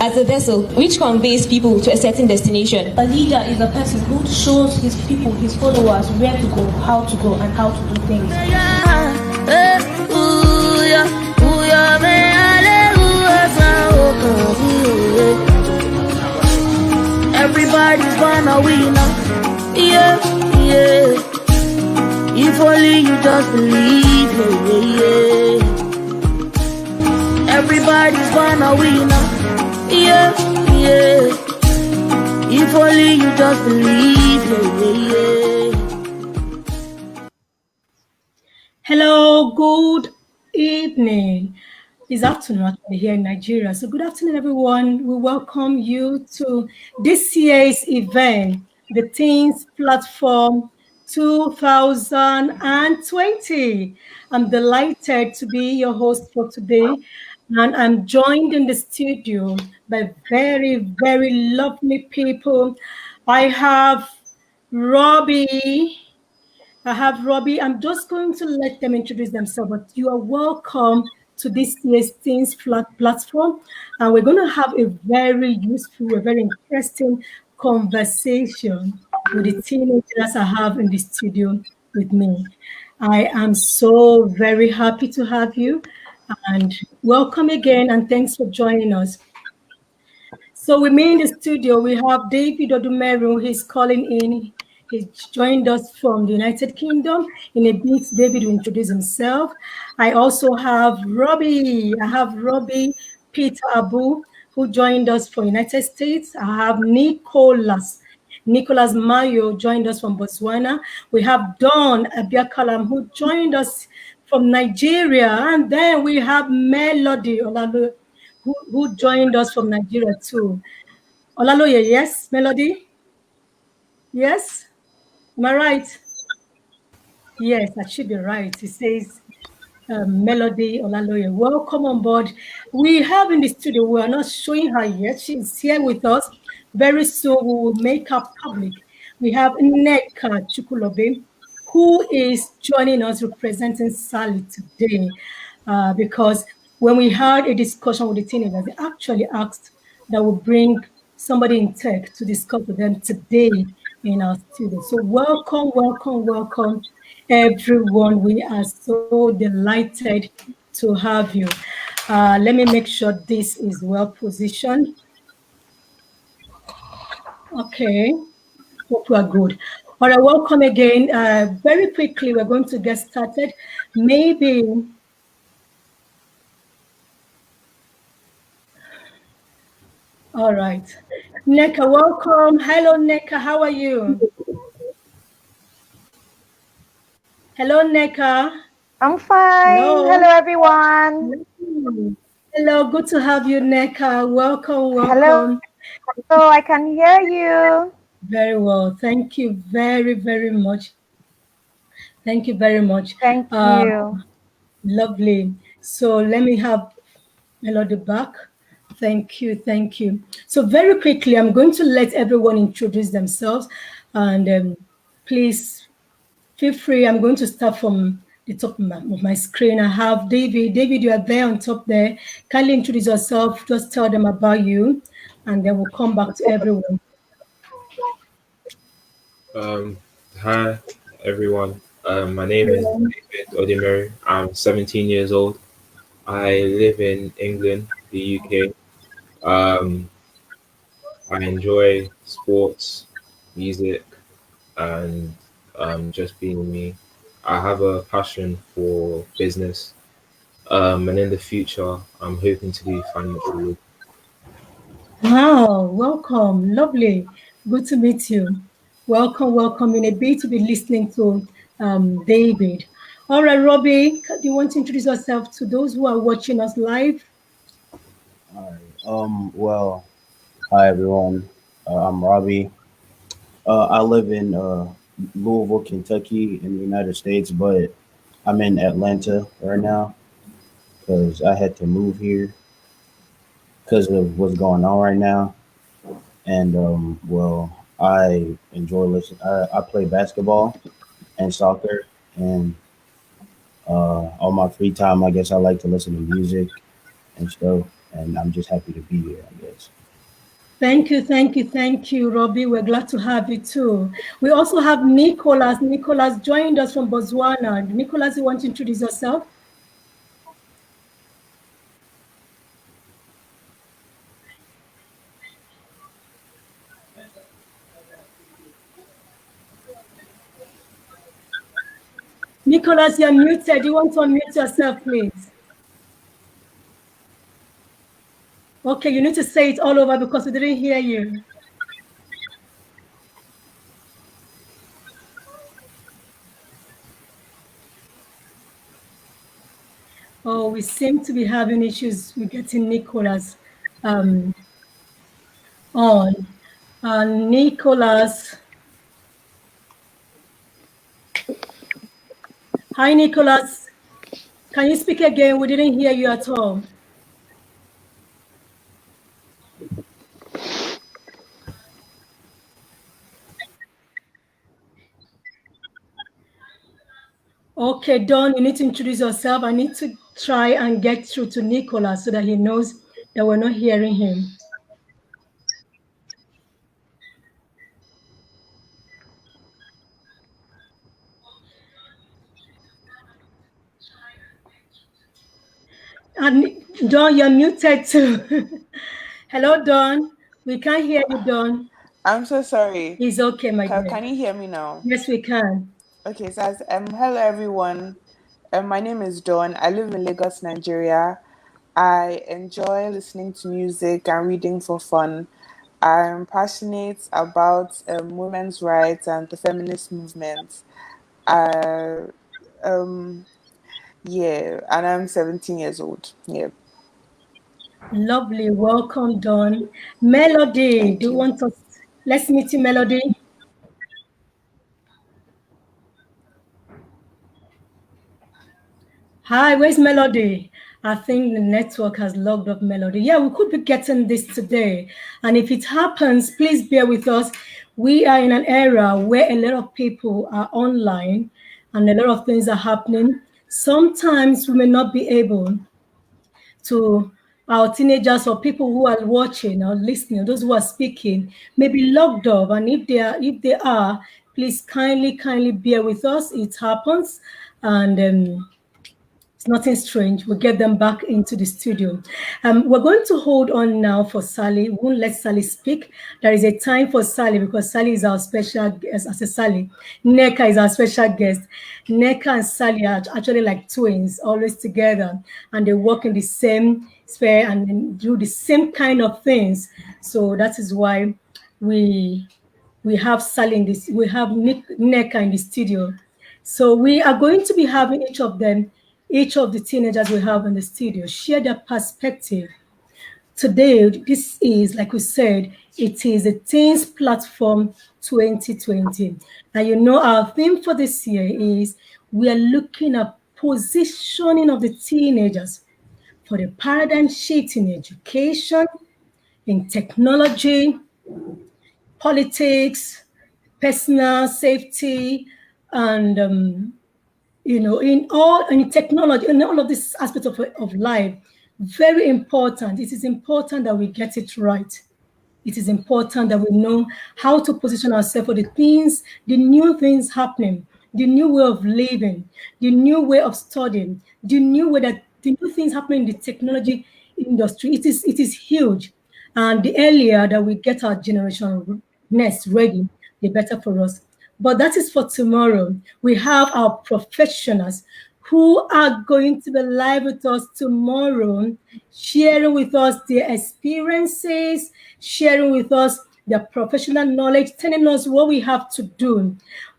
as a vessel which conveys people to a certain destination. A leader is a person who shows his people, his followers, where to go, and how to do things. Everybody's gonna win, yeah, yeah. If only you just believe, yeah, yeah. Everybody's gonna win, yeah, yeah. If only you just believe, yeah, yeah. Hello, good evening. It's afternoon actually here in Nigeria. So good afternoon, everyone. We welcome you to this year's event, the Teens Platform 2020. I'm delighted to be your host for today, and I'm joined in the studio by very, very lovely people. I have Roby. Robbie. I'm just going to let them introduce themselves, but you are welcome to this year's Teens platform. And we're going to have a very useful, a very interesting conversation with the teenagers I have in the studio with me. I am so very happy to have you, and welcome again, and thanks for joining us. So with me in the studio, we have David Odumeru. He's calling in. He joined us from the United Kingdom. In a bit, David will introduce himself. I also have Roby. I have Roby Peter Abu, who joined us from United States. I have Nicholas Mayo joined us from Botswana. We have Dawn Abiakalam, who joined us from Nigeria. And then we have Melody Olalo, who joined us from Nigeria too. Olaloye, yes? Melody? Yes? Am I right? Yes, I should be right. It says Melody Olaloye. Welcome on board. We have in the studio, we are not showing her yet. She's here with us. Very soon we will make her public. We have Nneka Chukulobe, who is joining us representing Sally today, because when we had a discussion with the teenagers, they actually asked that we bring somebody in tech to discuss with them today in our studio. So welcome, welcome, welcome, everyone. We are so delighted to have you. Let me make sure this is well positioned. Okay, hope we are good. All right, welcome again. Very quickly, we're going to get started. Maybe all right. Neka, welcome. Hello, Neka. How are you? Hello, Neka. I'm fine. Hello everyone. Hello, good to have you, Neka. Welcome, welcome. Hello. So I can hear you. Very well. Thank you very, very much. Thank you very much. Thank you. Lovely. So let me have Melody back. Thank you. Thank you. So very quickly, I'm going to let everyone introduce themselves. And please feel free. I'm going to start from the top of my screen. I have David. David, you are there on top there. Kindly introduce yourself. Just tell them about you, and then we'll come back to everyone. Hi, everyone. My name is David Odumeru. I'm 17 years old. I live in England, the UK. I enjoy sports, music, and just being me. I have a passion for business, and in the future, I'm hoping to do financial. Wow, welcome. Lovely. Good to meet you. Welcome, welcome. In a bit to be listening to David. All right, Robbie, do you want to introduce yourself to those who are watching us live? All right. Well, hi everyone. I'm Robbie. I live in Louisville, Kentucky, in the United States, but I'm in Atlanta right now because I had to move here because of what's going on right now. And well, I enjoy listening. I play basketball and soccer, and on my free time, I guess I like to listen to music and stuff. and I'm just happy to be here, I guess. Thank you, Robbie. We're glad to have you too. We also have Nicholas. Nicholas joined us from Botswana. Nicholas, you want to introduce yourself? Nicholas, you're muted. You want to unmute yourself, please? Okay, you need to say it all over because we didn't hear you. Oh, we seem to be having issues with getting Nicholas on. Nicholas. Hi, Nicholas. Can you speak again? We didn't hear you at all. Okay, Don, you need to introduce yourself. I need to try and get through to Nicholas so that he knows that we're not hearing him. And Don, you're muted too. Hello, Don. We can't hear you, Don. I'm so sorry. It's okay, my dear. Can you hear me now? Yes, we can. Okay, so hello everyone. My name is Dawn. I live in Lagos, Nigeria. I enjoy listening to music and reading for fun. I'm passionate about women's rights and the feminist movement. Yeah, and I'm 17 years old. Yeah. Lovely. Welcome, Dawn. Melody, Thank do you you. want us? Let's meet you, Melody. Hi, where's Melody? I think the network has logged up Melody. Yeah, we could be getting this today. And if it happens, please bear with us. We are in an era where a lot of people are online and a lot of things are happening. Sometimes we may not be able to, our teenagers or people who are watching or listening, those who are speaking, may be logged up. And if they are, please kindly bear with us. It happens. And it's nothing strange. We'll get them back into the studio. We're going to hold on now for Sally. We won't let Sally speak. There is a time for Sally because Sally is our special guest. As a Sally, Neka is our special guest. Neka and Sally are actually like twins, always together, and they work in the same sphere and do the same kind of things. So that is why we have Sally in this. We have Neka in the studio. So we are going to be having each of the teenagers we have in the studio, share their perspective. Today, this is, like we said, it is a Teens Platform 2020. And you know, our theme for this year is we are looking at positioning of the teenagers for the paradigm shift in education, in technology, politics, personal safety, and in technology, in all of this aspect of life, very important. It is important that we get it right. It is important that we know how to position ourselves for the things, the new things happening, the new way of living, the new way of studying, the new things happening in the technology industry. It is huge. And the earlier that we get our generation next ready, the better for us. But that is for tomorrow. We have our professionals who are going to be live with us tomorrow, sharing with us their experiences, sharing with us their professional knowledge, telling us what we have to do.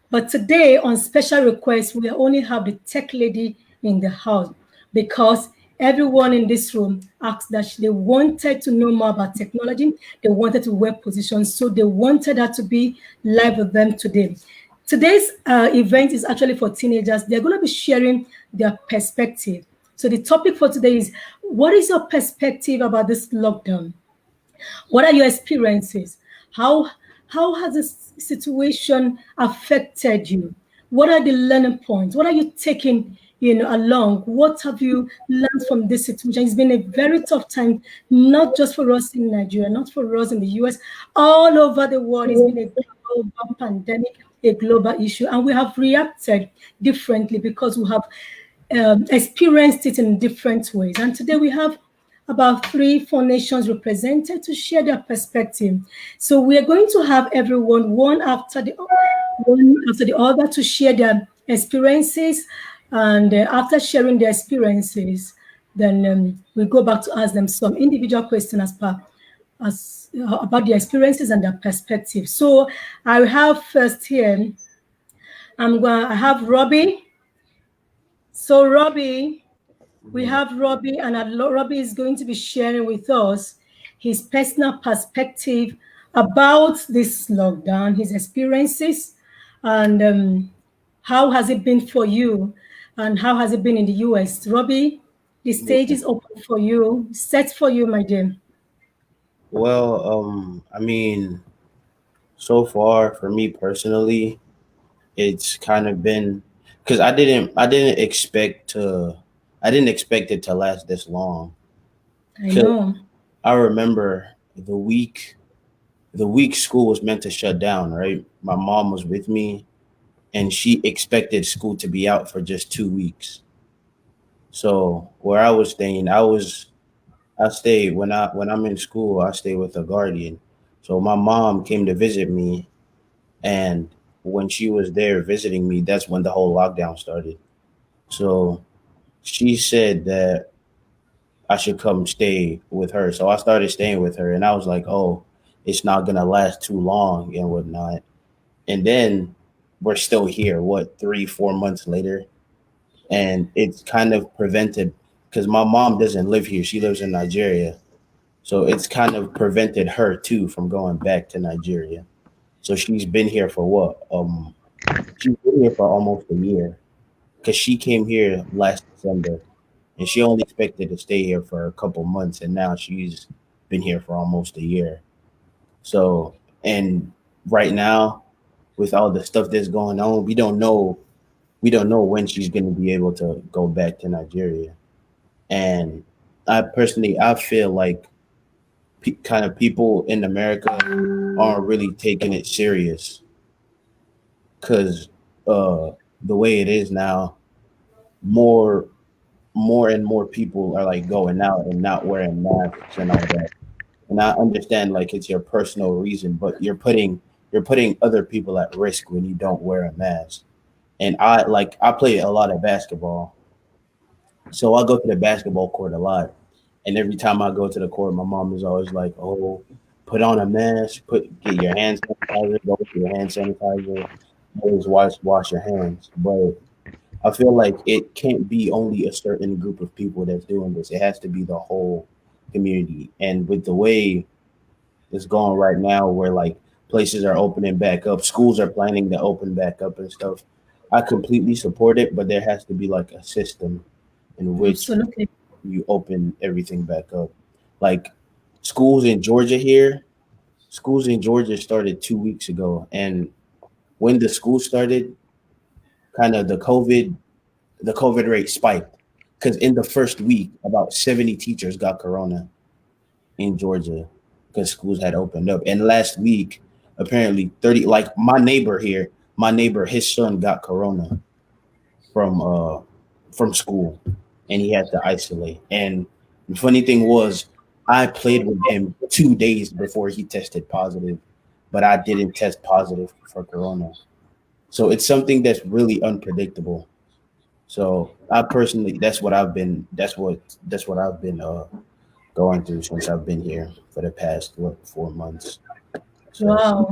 But today, on special request, we only have the tech lady in the house because everyone in this room asked that they wanted to know more about technology. They wanted to work positions, so they wanted her to be live with them today. Today's event is actually for teenagers. They're going to be sharing their perspective. So the topic for today is, what is your perspective about this lockdown? What are your experiences? How has this situation affected you? What are the learning points? What are you taking, along. What have you learned from this situation? It's been a very tough time, not just for us in Nigeria, not for us in the US, all over the world. It's been a global pandemic, a global issue, and we have reacted differently because we have experienced it in different ways. And today we have about 3-4 nations represented to share their perspective. So we are going to have everyone one after the other to share their experiences, and after sharing their experiences, then we go back to ask them some individual questions about their experiences and their perspective. So I have first here, I have Roby. So Roby, we have Roby, and Roby is going to be sharing with us his personal perspective about this lockdown, his experiences, and how has it been for you, and how has it been in the US? Roby, the stage is open for you, set for you, my dear. Well, I mean, so far for me personally, it's kind of been because I didn't expect it to last this long. I know. I remember the week school was meant to shut down, right? My mom was with me and she expected school to be out for just 2 weeks. So where I was staying, I stay when I'm in school, I stay with a guardian. So my mom came to visit me, and when she was there visiting me, that's when the whole lockdown started. So she said that I should come stay with her. So I started staying with her, and I was like, oh, it's not gonna last too long and whatnot. And then we're still here, what, 3, 4 months later, and it's kind of prevented because my mom doesn't live here; she lives in Nigeria. So it's kind of prevented her too from going back to Nigeria. So she's been here for what? She's been here for almost a year because she came here last December and she only expected to stay here for a couple months, and now she's been here for almost a year. So, and right now, with all the stuff that's going on, we don't know when she's going to be able to go back to Nigeria. And I feel like kind of people in America aren't really taking it serious because the way it is now, more and more people are like going out and not wearing masks and all that. And I understand like it's your personal reason, but you're putting other people at risk when you don't wear a mask. And I play a lot of basketball, so I go to the basketball court a lot. And every time I go to the court, my mom is always like, "Oh, put on a mask, get your hand sanitizer, go with your hand sanitizer, always wash your hands." But I feel like it can't be only a certain group of people that's doing this. It has to be the whole community. And with the way it's going right now, where like places are opening back up, schools are planning to open back up and stuff, I completely support it. But there has to be like a system in which Absolutely. you open everything back up. Like schools in Georgia here, schools in Georgia started 2 weeks ago, and when the school started, kind of the COVID rate spiked because in the first week, about 70 teachers got corona in Georgia because schools had opened up. And last week, apparently 30, like my neighbor, his son got corona from school, and he had to isolate. And the funny thing was, I played with him 2 days before he tested positive, but I didn't test positive for corona. So it's something that's really unpredictable. So I personally, that's what I've been going through since I've been here for the past 4 months. So Wow.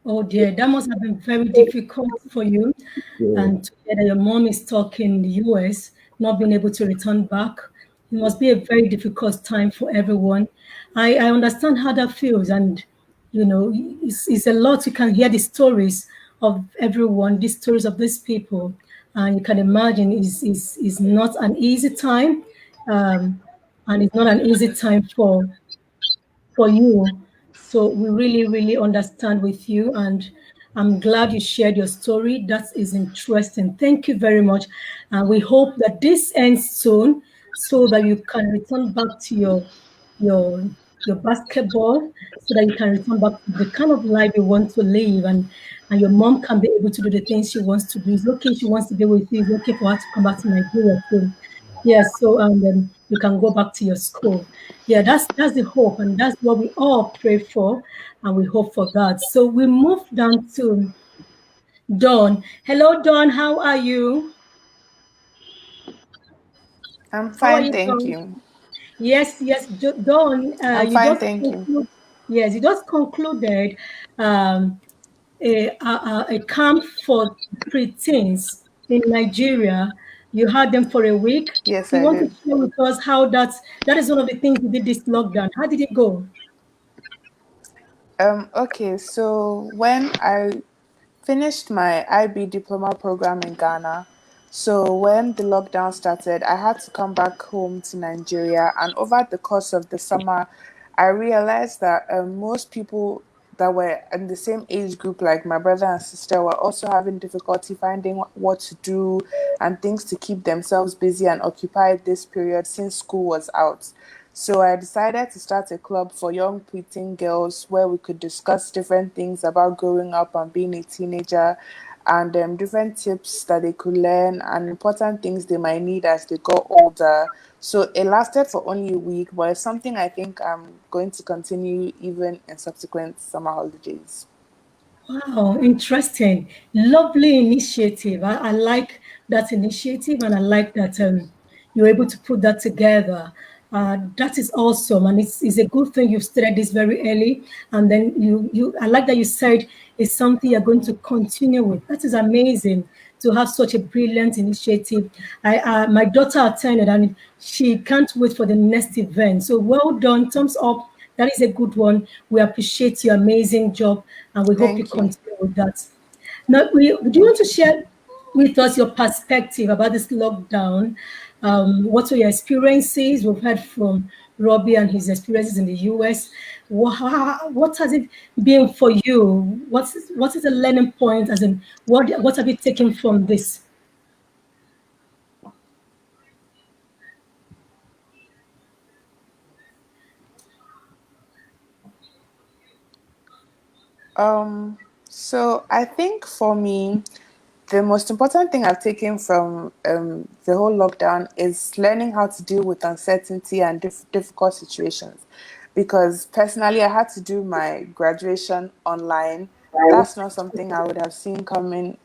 Oh dear, that must have been very difficult for you. yeah, And to hear that your mom is stuck in the US, not being able to return back. It must be a very difficult time for everyone. I understand how that feels. And, it's a lot. You can hear the stories of everyone, the stories of these people. And you can imagine it's not an easy time. Um, and it's not an easy time for you. So we really, really understand with you. And I'm glad you shared your story. That is interesting. Thank you very much. And we hope that this ends soon so that you can return back to your your basketball so that you can return back to the kind of life you want to live and your mom can be able to do the things she wants to do. It's okay she wants to be with you. It's okay for her to come back to Nigeria soon. Yes, so you can go back to your school. Yeah, that's the hope, and that's what we all pray for, and we hope for that. So we move down to Dawn. Hello, Dawn. How are you? I'm How are fine, you, thank Dawn? you. Yes, Dawn. I'm You fine, just thank you. yes, you just concluded um, a camp for preteens in Nigeria. You had them for a week. Yes, You I want to did. share with us how that is one of the things you did this lockdown. How did it go? Okay, so when I finished my IB diploma program in Ghana. So when the lockdown started, I had to come back home to Nigeria. And over the course of the summer, I realized that most people that were in the same age group, like my brother and sister, were also having difficulty finding what to do and things to keep themselves busy and occupied this period since school was out. So I decided to start a club for young preteen girls where we could discuss different things about growing up and being a teenager and different tips that they could learn and important things they might need as they got older. So it lasted for only a week, but it's something I think I'm going to continue even in subsequent summer holidays. Wow, interesting. Lovely initiative. I like that initiative and I like that you're able to put that together. That is awesome. And it's a good thing you've started this very early. And then I like that you said it's something you're going to continue with. That is amazing to have such a brilliant initiative. My daughter attended and she can't wait for the next event. So well done. Thumbs up. That is a good one. We appreciate your amazing job and we hope you Thank you. continue with that. Now, do you want Thank to you. share with us your perspective about this lockdown? What were your experiences? We've heard from Robbie and his experiences in the US. What has it been for you? What is the learning point? As in, what have you taken from this? So I think for me, the most important thing I've taken from the whole lockdown is learning how to deal with uncertainty and difficult situations. Because personally, I had to do my graduation online. That's not something I would have seen coming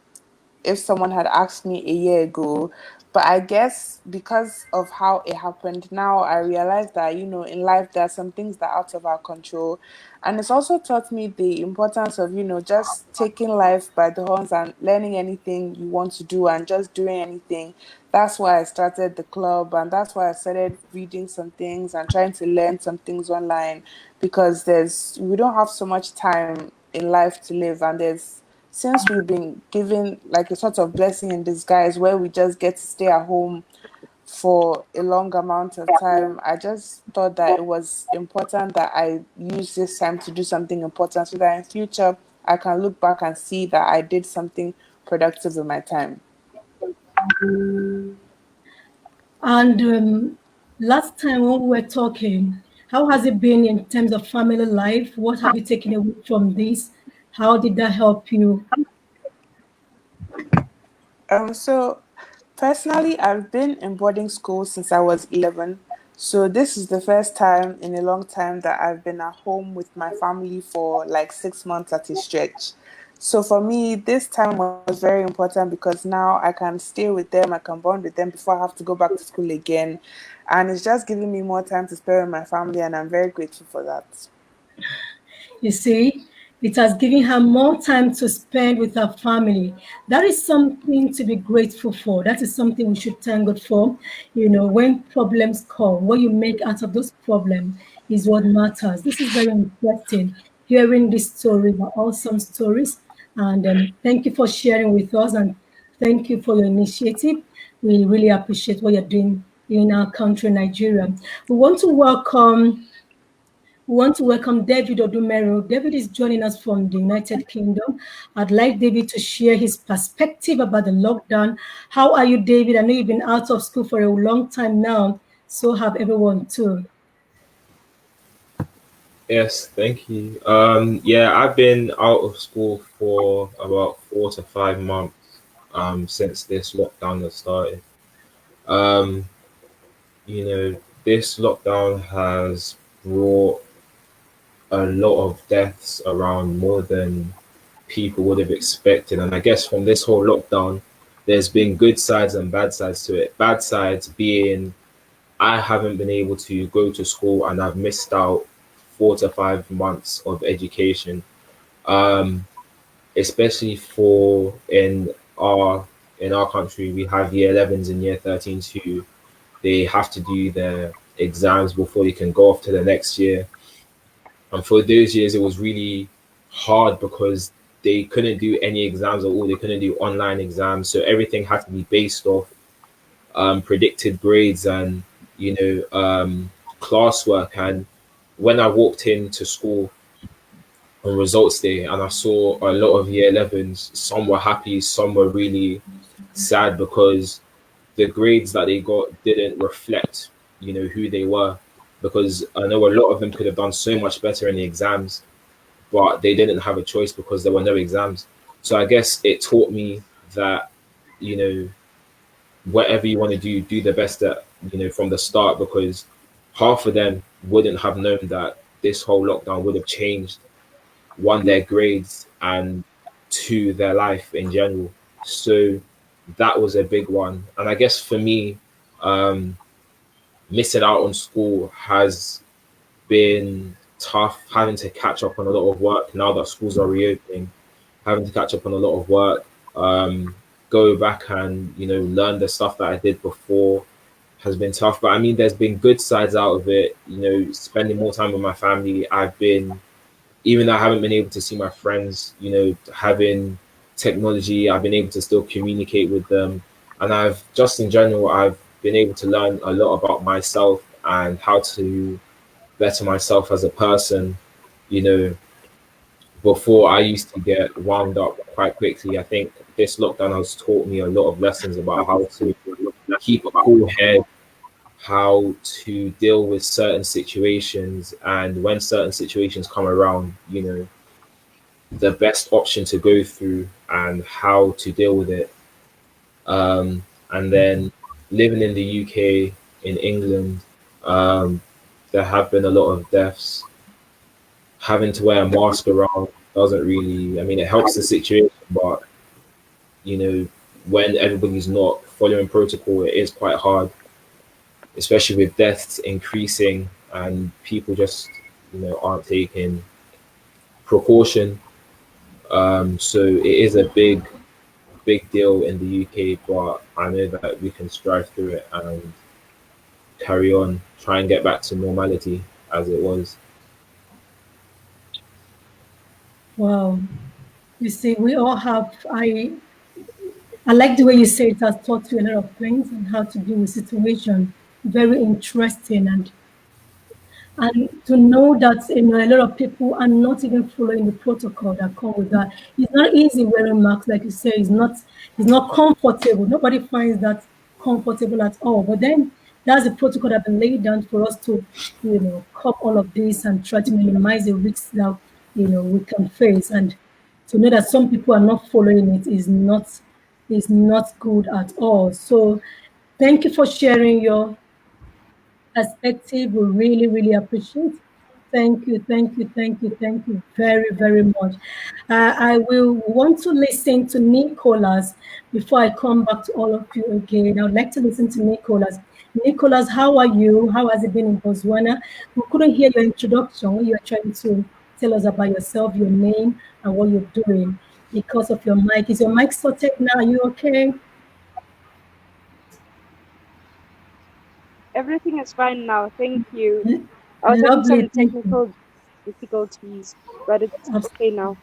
if someone had asked me a year ago. But I guess because of how it happened, now I realize that, in life, there are some things that are out of our control. And it's also taught me the importance of, just taking life by the horns and learning anything you want to do and just doing anything. That's why I started the club and that's why I started reading some things and trying to learn some things online because we don't have so much time in life to live and since we've been given like a sort of blessing in disguise where we just get to stay at home for a long amount of time, I just thought that it was important that I use this time to do something important so that in future I can look back and see that I did something productive with my time. And last time when we were talking, how has it been in terms of family life? What have you taken away from this? How did that help you? So personally, I've been in boarding school since I was 11. So this is the first time in a long time that I've been at home with my family for like 6 months at a stretch. So for me, this time was very important because now I can stay with them, I can bond with them before I have to go back to school again. And it's just giving me more time to spend with my family, and I'm very grateful for that. You see, it has given her more time to spend with her family. That is something to be grateful for. That is something we should thank God for. When problems come, what you make out of those problems is what matters. This is very interesting. Hearing these stories are awesome stories. And thank you for sharing with us. And thank you for your initiative. We really appreciate what you're doing in our country, Nigeria. We want to welcome We want to welcome David Odumero. David is joining us from the United Kingdom. I'd like David to share his perspective about the lockdown. How are you, David? I know you've been out of school for a long time now, so have everyone too. Yes, thank you. Yeah, I've been out of school for about 4 to 5 months since this lockdown has started. Um, this lockdown has brought a lot of deaths around, more than people would have expected. And I guess from this whole lockdown, there's been good sides and bad sides to it. Bad sides being I haven't been able to go to school and I've missed out 4 to 5 months of education. Um, Especially for in our country, we have year 11s and year 13s who they have to do their exams before they can go off to the next year. And for those years, it was really hard because they couldn't do any exams at all. They couldn't do online exams, so everything had to be based off predicted grades and classwork. And when I walked into school on results day and I saw a lot of year 11s, some were happy, some were really sad because the grades that they got didn't reflect, who they were. Because I know a lot of them could have done so much better in the exams, but they didn't have a choice because there were no exams. So I guess it taught me that, you know, whatever you want to do, do the best at, from the start, because half of them wouldn't have known that this whole lockdown would have changed, one, their grades, and two, their life in general. So that was a big one. And I guess for me, missing out on school has been tough, having to catch up on a lot of work now that schools are reopening, having to catch up on a lot of work, go back and, learn the stuff that I did before has been tough. But I mean, there's been good sides out of it, spending more time with my family. Even though I haven't been able to see my friends, having technology, I've been able to still communicate with them. And in general, I've been able to learn a lot about myself and how to better myself as a person. Before I used to get wound up quite quickly. I think this lockdown has taught me a lot of lessons about how to keep a cool head, how to deal with certain situations, and when certain situations come around, the best option to go through and how to deal with it. And then living in the UK, in England, there have been a lot of deaths. Having to wear a mask around doesn't really, I mean, it helps the situation, but, when everybody's not following protocol, it is quite hard, especially with deaths increasing and people just, aren't taking precaution. So it is a big deal in the UK, but I know that we can strive through it and carry on, try and get back to normality as it was. Wow. You see, we all have, I like the way you say it has taught you a lot of things and how to deal with situation. Very interesting, and to know that a lot of people are not even following the protocol that come with that. It's not easy wearing masks, like you say. It's not comfortable. Nobody finds that comfortable at all. But then that's the protocol that been laid down for us to, cope all of this and try to minimize the risks that we can face. And to know that some people are not following it is not good at all. So thank you for sharing your perspective. We really, really appreciate. Thank you, thank you, thank you, thank you very, very much. I will want to listen to Nicholas before I come back to all of you again. I would like to listen to Nicholas. Nicholas, how are you? How has it been in Botswana? We couldn't hear your introduction when you were trying to tell us about yourself, your name, and what you're doing because of your mic. Is your mic sorted now? Are you okay? Everything is fine now. Thank you. I was having Lovely, some thank you. technical difficulties, but it's okay now.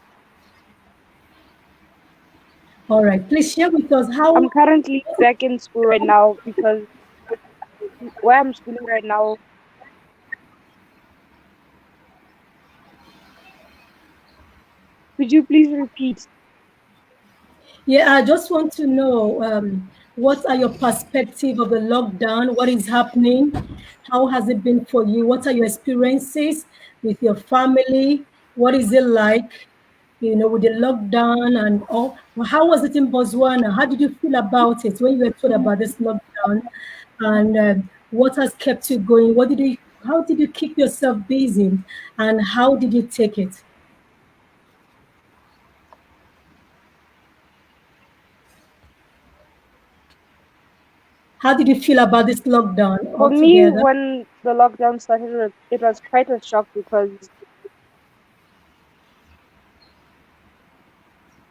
All right, please share with us I'm how. currently back in school right now because where I'm schooling right now, Could you please repeat? Yeah, I just want to know what are your perspective of the lockdown? What is happening? How has it been for you? What are your experiences with your family? What is it like, with the lockdown and all? How was it in Botswana? How did you feel about it when you were told about this lockdown? And what has kept you going? How did you keep yourself busy? And how did you take it? How did you feel about this lockdown For me, altogether? when the lockdown started, it was quite a shock because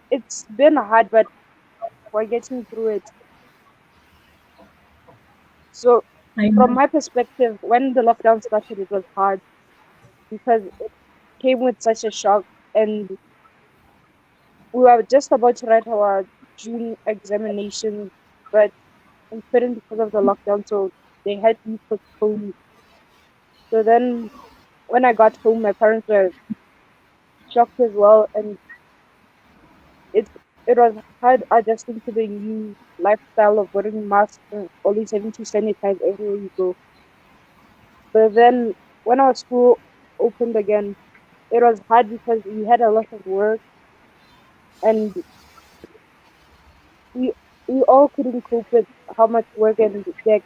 it's been hard, but we're getting through it. So, I from know. my perspective, when the lockdown started, it was hard because it came with such a shock, and we were just about to write our June examination, but we couldn't because of the lockdown, so they had to postpone. So then, when I got home, my parents were shocked as well, and it it was hard adjusting to the new lifestyle of wearing masks and always having to sanitize everywhere you go. But then when our school opened again, it was hard because we had a lot of work and we we all couldn't cope with how much work and the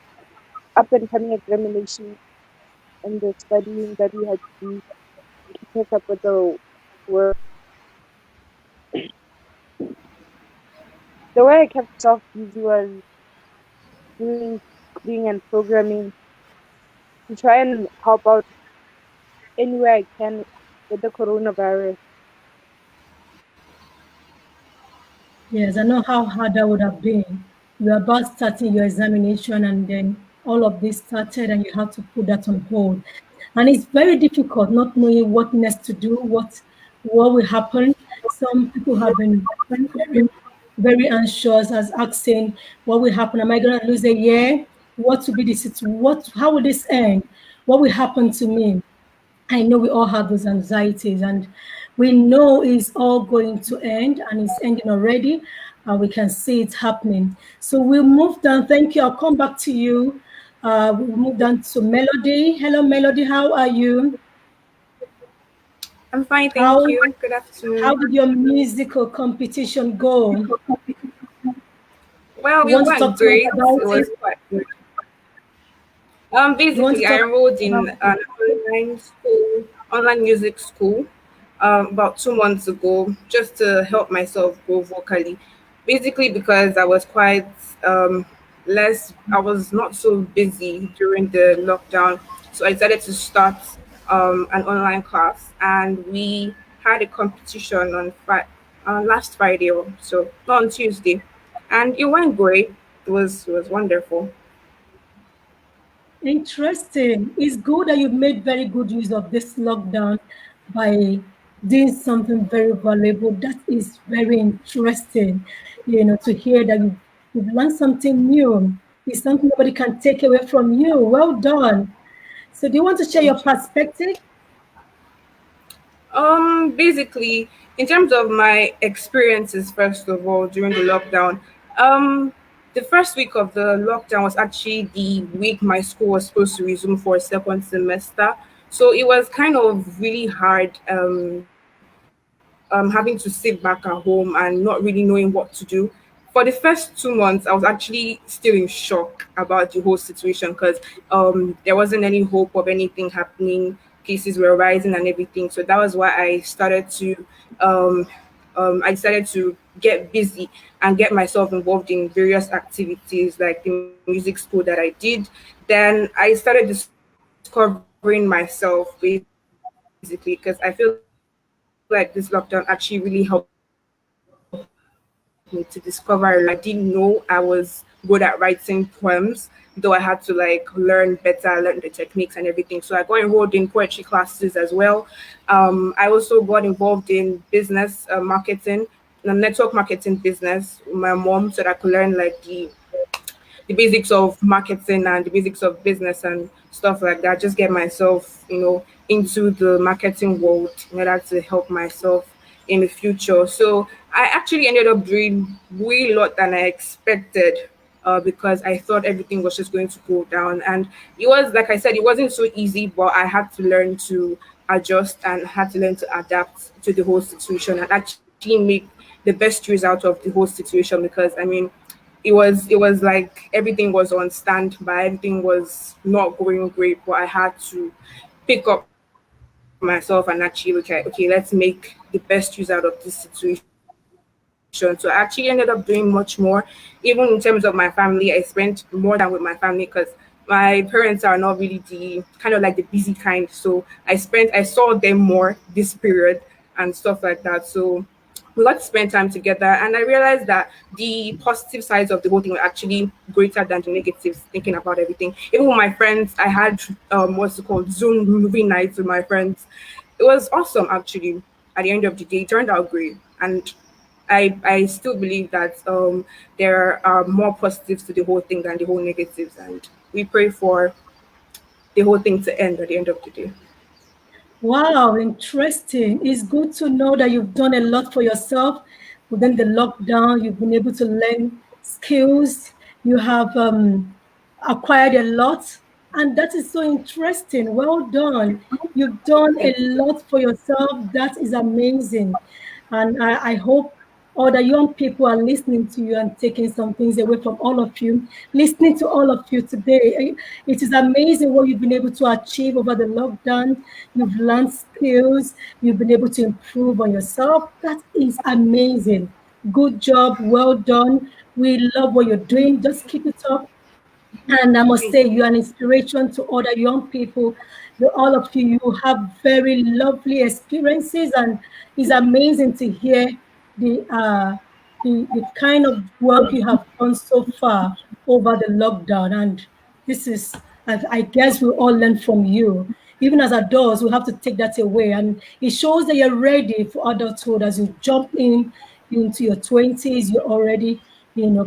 up and coming examinations and the studying that we had to do to catch up with the work. The way I kept myself busy was doing coding and programming to try and help out anywhere I can with the coronavirus. Yes, I know how hard that would have been. You were about starting your examination, and then all of this started, and you had to put that on hold. And it's very difficult not knowing what next to do, what will happen. Some people have been very, very anxious, as asking, "What will happen? Am I going to lose a year? What will be the situation? How will this end? What will happen to me?" I know we all have those anxieties, and we know it's all going to end, and it's ending already, and we can see it happening. So we'll move down. Thank you. I'll come back to you. We'll move down to Melody. Hello, Melody. How are you? I'm fine, thank How you. Good how afternoon. did your musical competition go? Well, You it want to talk went to us great. about It it? was quite good. You want to Basically, I talk enrolled about in an online school, online music school, about 2 months ago, just to help myself grow vocally. Basically, because I was quite I was not so busy during the lockdown, so I decided to start an online class, and we had a competition on last Friday, or so not on Tuesday, and it went great. It was wonderful. Interesting. It's good that you've made very good use of this lockdown by doing something very valuable. That is very interesting, to hear that you've learned something new. It's something nobody can take away from you. Well done. So, do you want to share your Thank you. perspective? Basically, in terms of my experiences, first of all, during the lockdown, the first week of the lockdown was actually the week my school was supposed to resume for a second semester. So it was kind of really hard, having to sit back at home and not really knowing what to do. For the first 2 months, I was actually still in shock about the whole situation because there wasn't any hope of anything happening. Cases were rising and everything. So that was why um, I decided to get busy and get myself involved in various activities like the music school that I did. Then I started discovering myself basically because I feel like this lockdown actually really helped me to discover a lot. I didn't know I was good at writing poems, though I had to like learn better, learn the techniques and everything. So I got involved in poetry classes as well. I also got involved in business marketing, network marketing business, my mom, so that I could learn like the basics of marketing and the basics of business and stuff like that. Just get myself, into the marketing world in order to help myself. in the future. So I actually ended up doing way lot than I expected, because I thought everything was just going to go down. And it was, like I said, it wasn't so easy, but I had to learn to adjust and had to learn to adapt to the whole situation and actually make the best use out of the whole situation. Because I mean, it was like everything was on standby, everything was not going great, but I had to pick up myself and actually look at, okay, let's make the best use out of this situation. So I actually ended up doing much more. Even in terms of my family, I spent more time with my family because my parents are not really the kind of like the busy kind. So I saw them more this period and stuff like that. So we got to spend time together, and I realized that the positive sides of the whole thing were actually greater than the negatives. Thinking about everything, even with my friends, I had what's it called, Zoom movie nights with my friends. It was awesome, actually. At the end of the day, it turned out great, and I still believe that there are more positives to the whole thing than the whole negatives, and we pray for the whole thing to end at the end of the day. Wow, interesting. It's good to know that you've done a lot for yourself within the lockdown. You've been able to learn skills. You have acquired a lot. And that is so interesting. Well done. You've done a Thank you. lot for yourself. That is amazing. And I hope all the young people are listening to you and taking some things away from all of you, listening to all of you today. It is amazing what you've been able to achieve over the lockdown. You've learned skills, you've been able to improve on yourself. That is amazing. Good job, well done. We love what you're doing. Just keep it up. And I must Thank say, you. you're an inspiration to other young people. All of you, you have very lovely experiences, and it's amazing to hear the uh, the kind of work you have done so far over the lockdown. And this is, I guess, we all learn from you. Even as adults, we have to take that away, and it shows that you're ready for adulthood. As you jump into your 20s, you're already,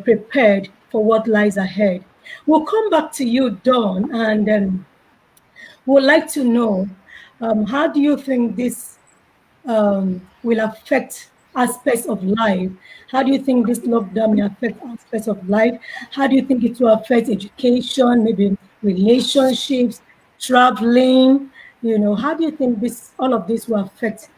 prepared for what lies ahead. We'll come back to you, Dawn, and we'd like to know, how do you think this will affect aspects of life? How do you think this lockdown may affect aspects of life? How do you think it will affect education, maybe relationships, traveling? How do you think all of this will affect?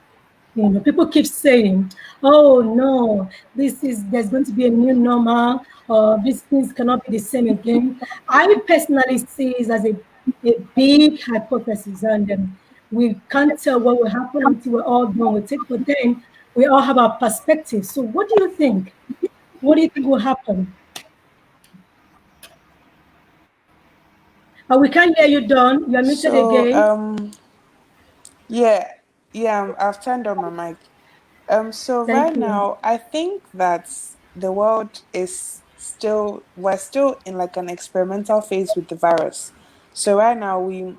People keep saying, "Oh no, there's going to be a new normal, or these things cannot be the same again." I personally see it as a big hypothesis, and we can't tell what will happen until we're all done with it. But then we all have our perspective. So, what do you think? What do you think will happen? We can't hear you, Don. You're muted So again. yeah, yeah, I've turned on my mic. So right Thank you. now, I think that the world is still, we're still in like an experimental phase with the virus. So right now, we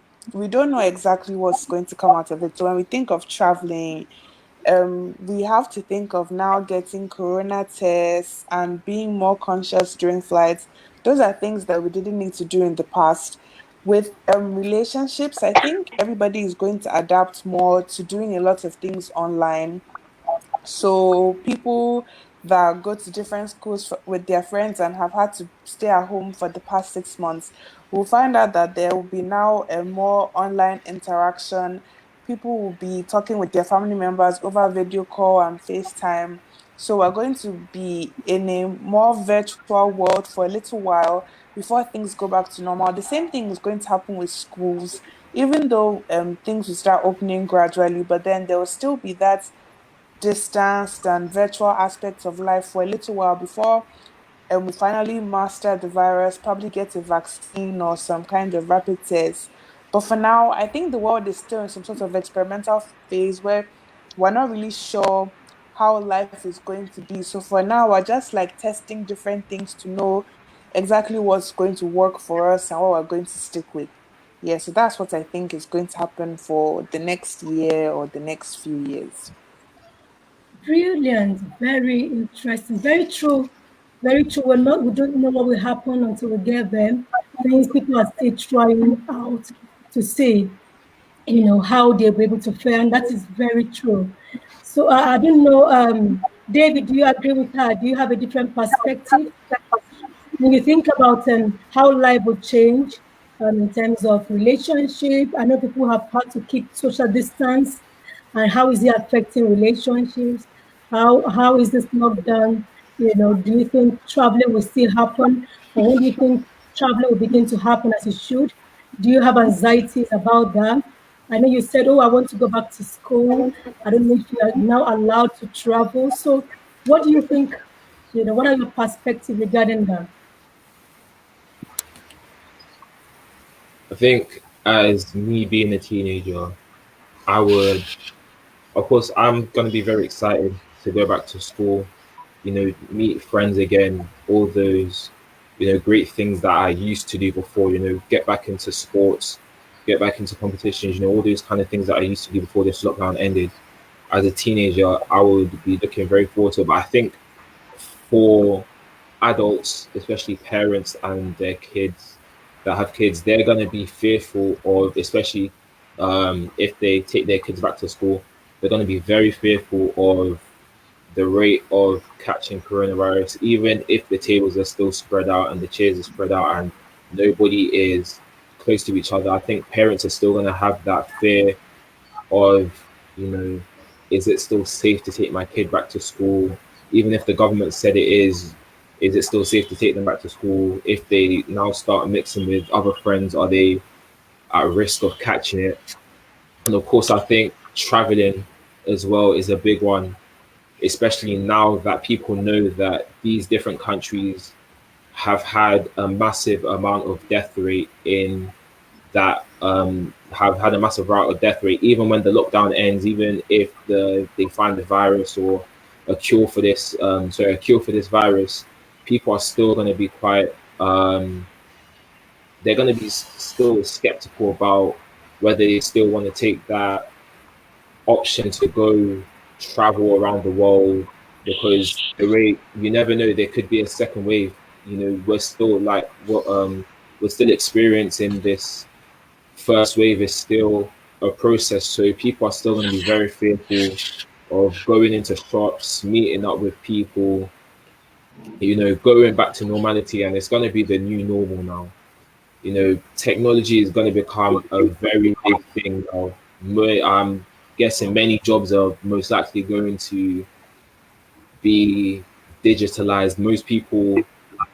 don't know exactly what's going to come out of it. So when we think of traveling, we have to think of now getting corona tests and being more conscious during flights. Those are things that we didn't need to do in the past. With relationships, I think everybody is going to adapt more to doing a lot of things online. So people that go to different schools with their friends and have had to stay at home for the past 6 months will find out that there will be now a more online interaction. People will be talking with their family members over video call and FaceTime. So we're going to be in a more virtual world for a little while before things go back to normal. The same thing is going to happen with schools, even though things will start opening gradually, but then there will still be that distanced and virtual aspects of life for a little while before we finally master the virus, probably get a vaccine or some kind of rapid test. But for now, I think the world is still in some sort of experimental phase where we're not really sure how life is going to be. So for now, we're just like testing different things to know exactly what's going to work for us and what we're going to stick with. Yeah, so that's what I think is going to happen for the next year or the next few years. Brilliant, very interesting, very true, very true. We don't know what will happen until we get them. Things people are still trying out to see. how they'll be able to fare, and that is very true. So I don't know, David, do you agree with her? Do you have a different perspective? When you think about how life will change in terms of relationship, I know people have had to keep social distance, and how is it affecting relationships? How is this lockdown? Do you think traveling will still happen, or when do you think traveling will begin to happen as it should? Do you have anxieties about that? I know you said, "Oh, I want to go back to school." I don't know if you are now allowed to travel. So, what do you think? What are your perspectives regarding that? I think as me being a teenager, I would, of course, I'm going to be very excited to go back to school, meet friends again, all those, great things that I used to do before, get back into sports, get back into competitions, all those kind of things that I used to do before this lockdown ended. As a teenager, I would be looking very forward to it. But I think for adults, especially parents and their kids that have kids, they're going to be fearful of, especially if they take their kids back to school, they're going to be very fearful of the rate of catching coronavirus, even if the tables are still spread out and the chairs are spread out and nobody is close to each other. I think parents are still going to have that fear of, you know, is it still safe to take my kid back to school? Even if the government said it is it still safe to take them back to school? If they now start mixing with other friends, are they at risk of catching it? And of course, I think traveling as well is a big one, especially now that people know that these different countries have had a massive amount of death rate in that have had a massive route of death rate, even when the lockdown ends, even if they find the virus or a cure for this, a cure for this virus, people are still going to be quite, they're going to be still skeptical about whether they still want to take that option to go travel around the world because the rate you never know, there could be a second wave. We're still we're still experiencing this first wave is still a process. So people are still going to be very fearful of going into shops, meeting up with people, going back to normality. And it's going to be the new normal now. Technology is going to become a very big thing now. I'm guessing many jobs are most likely going to be digitalized. Most people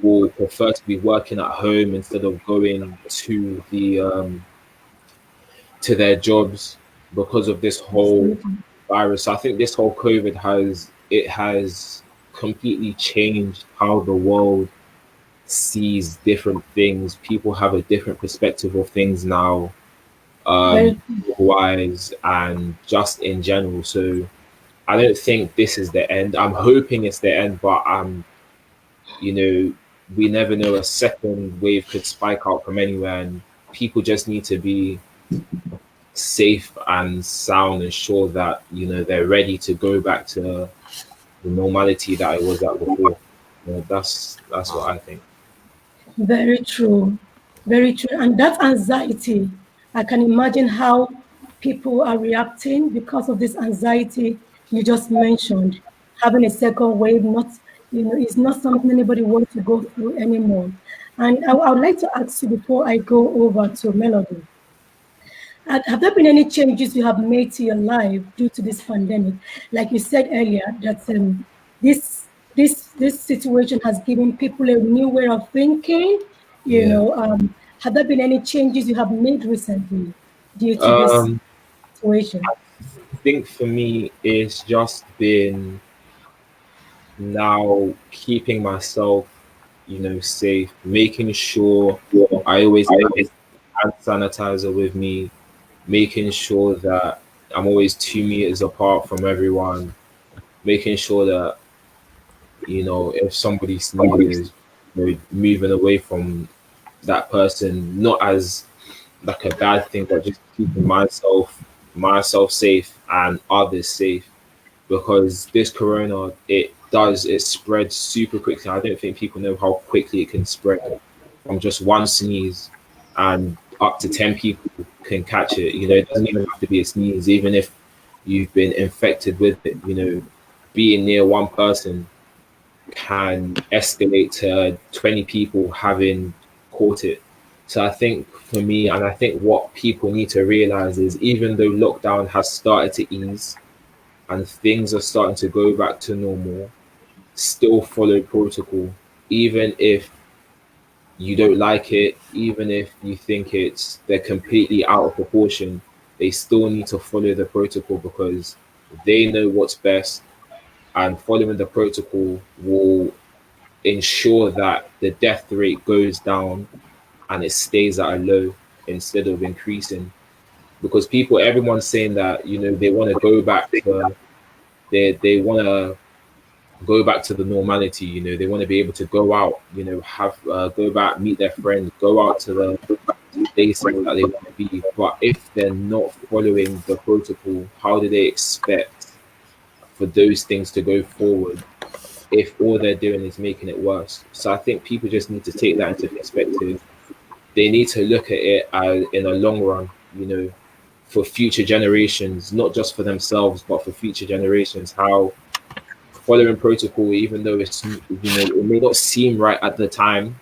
will prefer to be working at home instead of going to their jobs because of this whole Absolutely. virus. I think this whole COVID has completely changed how the world sees different things. People have a different perspective of things now, Very wise and just in general. So I don't think this is the end. I'm hoping it's the end, but you know, we never know. A second wave could spike out from anywhere, and people just need to be safe and sound and sure that they're ready to go back to the normality that it was at before. That's what I think. Very true. Very true. And that anxiety, I can imagine how people are reacting because of this anxiety you just mentioned. Having a second wave, it's not something anybody wants to go through anymore. And I would like to ask you before I go over to Melody. Have there been any changes you have made to your life due to this pandemic? Like you said earlier, that this situation has given people a new way of thinking. Yeah. Have there been any changes you have made recently due to this Um, situation? I think for me, it's just been now keeping myself, safe, making sure I always have hand sanitizer with me, making sure that I'm always 2 meters apart from everyone, making sure that if somebody sneezes, moving away from that person, not as like a bad thing, but just keeping myself safe and others safe because this corona it spreads super quickly. I don't think people know how quickly it can spread from just one sneeze, and up to 10 people can catch it. It doesn't even have to be a sneeze, even if you've been infected with it. Being near one person can escalate to 20 people having caught it. So I think for me, and I think what people need to realize is even though lockdown has started to ease and things are starting to go back to normal, still follow protocol, even if you don't like it, even if you think they're completely out of proportion, they still need to follow the protocol because they know what's best, and following the protocol will ensure that the death rate goes down and it stays at a low instead of increasing. Because everyone's saying that they want to go back to they want to go back to the normality. They want to be able to go out, have go back, meet their friends, go out to the places that they want to be. But if they're not following the protocol, how do they expect for those things to go forward if all they're doing is making it worse? So I think people just need to take that into perspective. They need to look at it in a long run, for future generations, not just for themselves, but for future generations, how following protocol, even though it may not seem right at the time,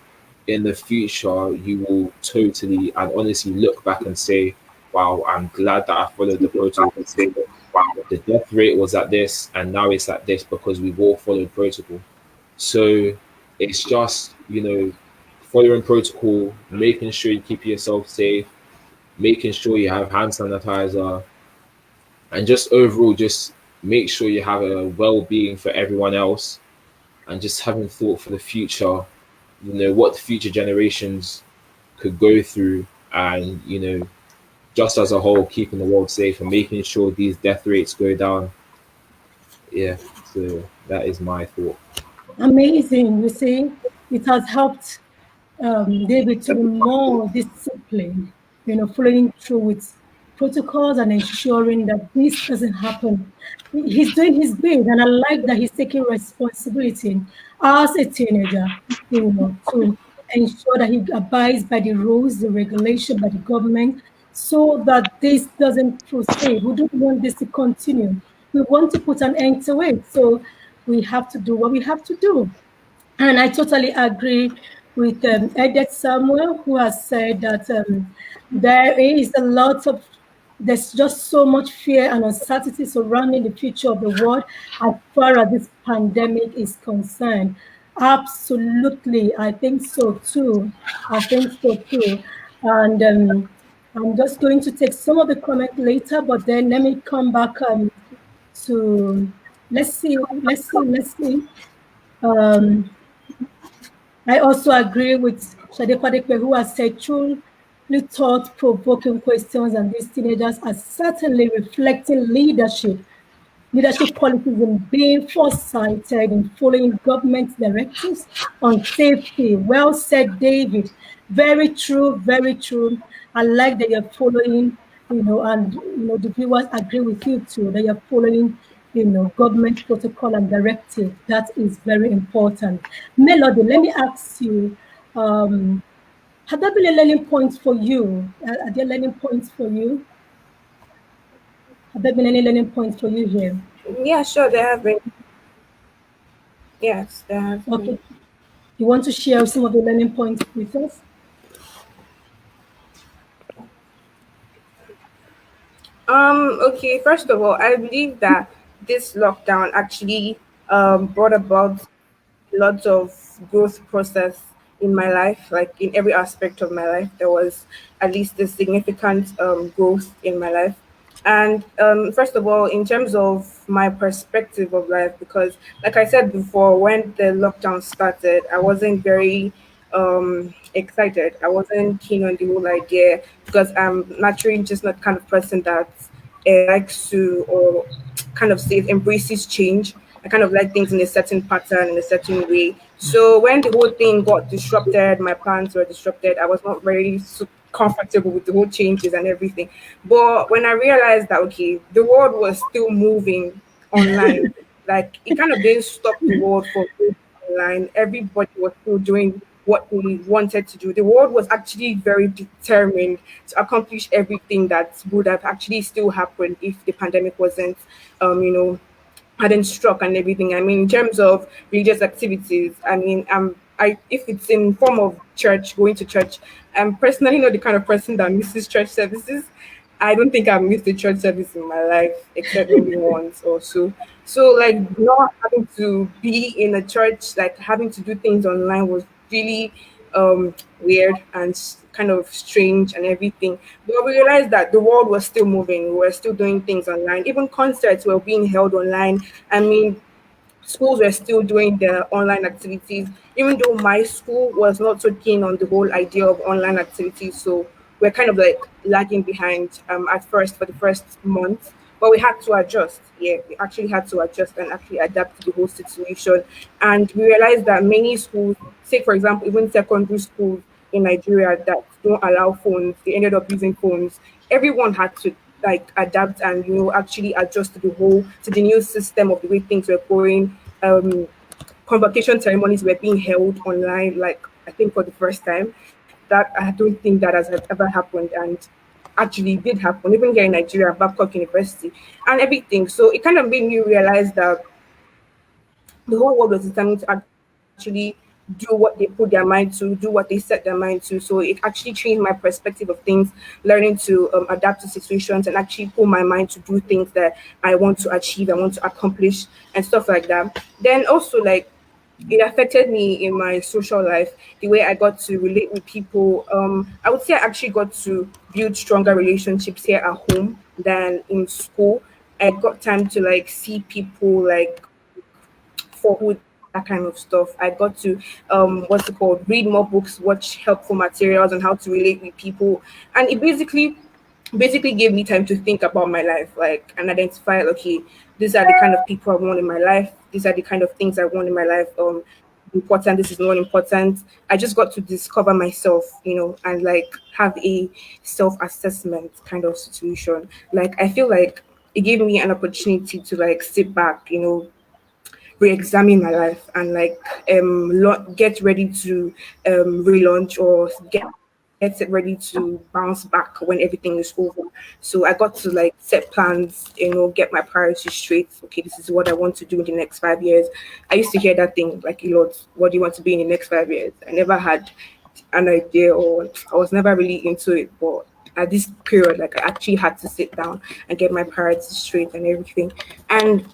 in the future, you will totally and honestly look back and say, wow, I'm glad that I followed the protocol. The death rate was at this and now it's at this because we've all followed protocol. So it's just, following protocol, making sure you keep yourself safe, making sure you have hand sanitizer, and just overall, just make sure you have a well-being for everyone else, and just having thought for the future, what the future generations could go through, and just as a whole, keeping the world safe and making sure these death rates go down. Yeah, so that is my thought. Amazing. You see, it has helped David to be more disciplined, following through with protocols and ensuring that this doesn't happen. He's doing his bit, and I like that he's taking responsibility as a teenager, to ensure that he abides by the rules, the regulation by the government, so that this doesn't proceed. We don't want this to continue. We want to put an end to it. So we have to do what we have to do. And I totally agree with Edith Samuel, who has said that there's just so much fear and uncertainty surrounding the future of the world as far as this pandemic is concerned. Absolutely, I think so too. I think so too. And I'm just going to take some of the comment later, but then let me come back to let's see. Um, I also agree with Shade Padekwe, who has said truly thought-provoking questions, and these teenagers are certainly reflecting leadership qualities in being foresighted in following government directives on safety. Well said, David. Very true, very true. I like that you're following, and the viewers agree with you too, that you're following, government protocol and directive. That is very important. Melody, let me ask you, have there been a learning point for you? Are there learning points for you? Have there been any learning points for you here? Yeah, sure, there have been. Yes, there have been. Okay. You want to share some of the learning points with us? Okay, first of all, I believe that this lockdown actually brought about lots of growth process in my life, like in every aspect of my life. There was at least a significant growth in my life. And first of all, in terms of my perspective of life, because like I said before, when the lockdown started, I wasn't very excited. I wasn't keen on the whole idea because I'm naturally just not the kind of person that likes to, or kind of say embraces change. I kind of like things in a certain pattern, in a certain way. So when the whole thing got disrupted, my plans were disrupted. I was not very comfortable with the whole changes and everything. But when I realized that, okay, the world was still moving online, like it kind of didn't stop the world from moving online. Everybody was still doing what they wanted to do. The world was actually very determined to accomplish everything that would have actually still happened if the pandemic wasn't, hadn't struck and everything. I mean, in terms of religious activities, I mean, I if it's in form of church, going to church, I'm personally not the kind of person that misses church services. I don't think I've missed a church service in my life, except maybe once or so. So, like, not having to be in a church, like having to do things online was really weird and kind of strange and everything. But we realized that the world was still moving. We were still doing things online. Even concerts were being held online. I mean, schools were still doing their online activities, even though my school was not so keen on the whole idea of online activities. So we're kind of like lagging behind at first for the first month, but we had to adjust. Yeah, we actually had to adjust and actually adapt to the whole situation. And we realized that many schools, say for example, even secondary schools in Nigeria that don't allow phones, they ended up using phones. Everyone had to like adapt and actually adjust to the new system of the way things were going. Convocation ceremonies were being held online, like I think for the first time. That I don't think that has ever happened, and actually did happen even here in Nigeria, Babcock University, and everything. So it kind of made me realize that the whole world was determined to actually do what they put their mind to, do what they set their mind to. So it actually changed my perspective of things, learning to adapt to situations and actually put my mind to do things that I want to achieve, I want to accomplish, and stuff like that. Then also, like, it affected me in my social life, the way I got to relate with people. I would say I actually got to build stronger relationships here at home than in school. I got time to like see people like for who that kind of stuff. I got to what's it called? Read more books, watch helpful materials on how to relate with people. And it basically gave me time to think about my life, like, and identify, okay, these are the kind of people I want in my life, these are the kind of things I want in my life. Important, this is not important. I just got to discover myself, and like have a self-assessment kind of situation. Like I feel like it gave me an opportunity to like sit back, re-examine my life and like get ready to relaunch or get ready to bounce back when everything is over. So I got to like set plans, get my priorities straight. Okay, this is what I want to do in the next 5 years. I used to hear that thing like a lot. What do you want to be in the next 5 years? I never had an idea, or I was never really into it. But at this period, like I actually had to sit down and get my priorities straight and everything. And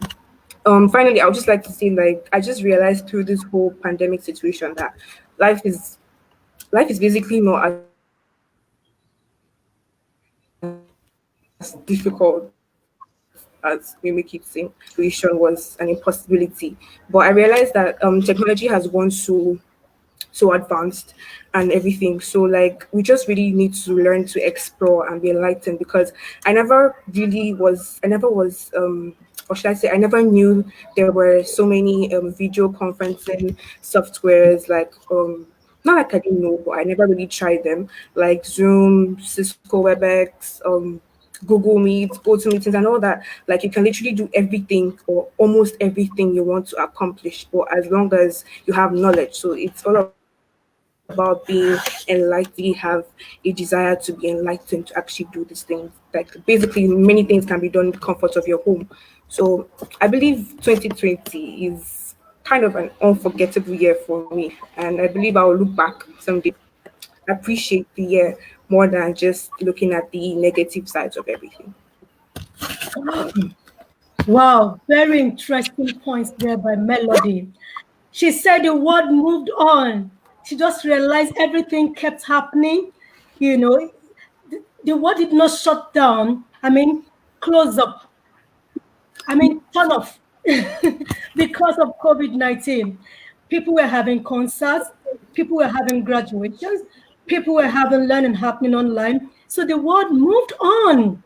finally, I would just like to say, like, I just realized through this whole pandemic situation that life is basically not as difficult as we make it seem. Situation was an impossibility, but I realized that technology has gone so advanced and everything. So like we just really need to learn to explore and be enlightened, because I never was or should I say I never knew there were so many video conferencing softwares, like not like I didn't know, but I never really tried them, like Zoom, Cisco WebEx, Google Meet, GoToMeetings, and all that. Like you can literally do everything or almost everything you want to accomplish, or as long as you have knowledge. So it's all about being enlightened. We have a desire to be enlightened to actually do these things. Like basically, many things can be done in the comfort of your home. So I believe 2020 is kind of an unforgettable year for me, and I believe I will look back someday, appreciate the year more than just looking at the negative sides of everything. Wow, very interesting points there by Melody. She said the world moved on. She just realized everything kept happening. You know, the world did not shut down. I mean, close up. I mean, turn off because of COVID-19. People were having concerts, people were having graduations, people were having learning happening online. So the world moved on,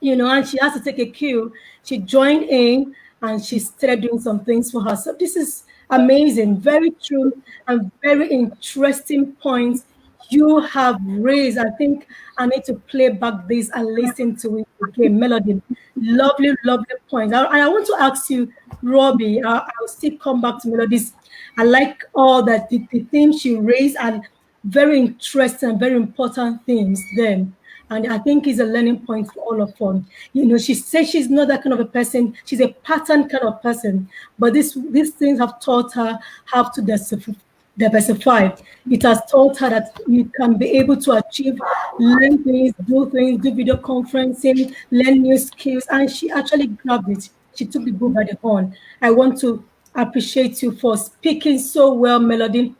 and she has to take a cue. She joined in and she started doing some things for herself. This is amazing, very true, and very interesting points you have raised. I think I need to play back this and listen to it again. Melody, lovely, lovely points. And I want to ask you, Robbie, I'll still come back to Melodies. I like all that the themes she raised and very interesting and very important themes then. And I think it's a learning point for all of us. You know, she says she's not that kind of a person. She's a pattern kind of person. But these things have taught her how to diversify. It has taught her that you can be able to achieve, learn things, do video conferencing, learn new skills. And she actually grabbed it. She took the bull by the horn. I want to appreciate you for speaking so well, Melody.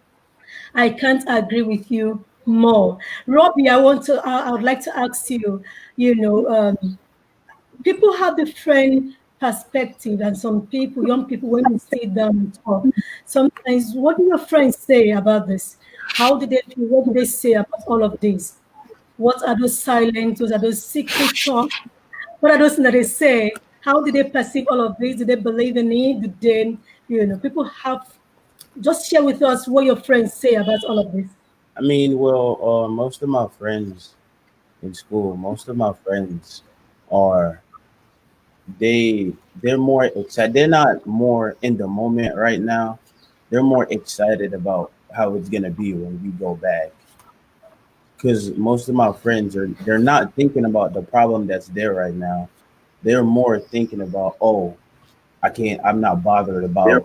I can't agree with you more. Robbie, I would like to ask you, you know, people have different perspective, and some people, young people, when you sit down and talk, sometimes what do your friends say about this? How did they feel? What do they say about all of this? What are those silent, those are those secret talk? What are those things that they say? How did they perceive all of this? Did they believe in it? Did they, people have, just share with us what your friends say about all of this. I mean, well, most of my friends in school, most of my friends are they're more excited. They're not more in the moment right now. They're more excited about how it's gonna be when we go back. Because most of my friends they're not thinking about the problem that's there right now. They're more thinking about, oh, I'm not bothered about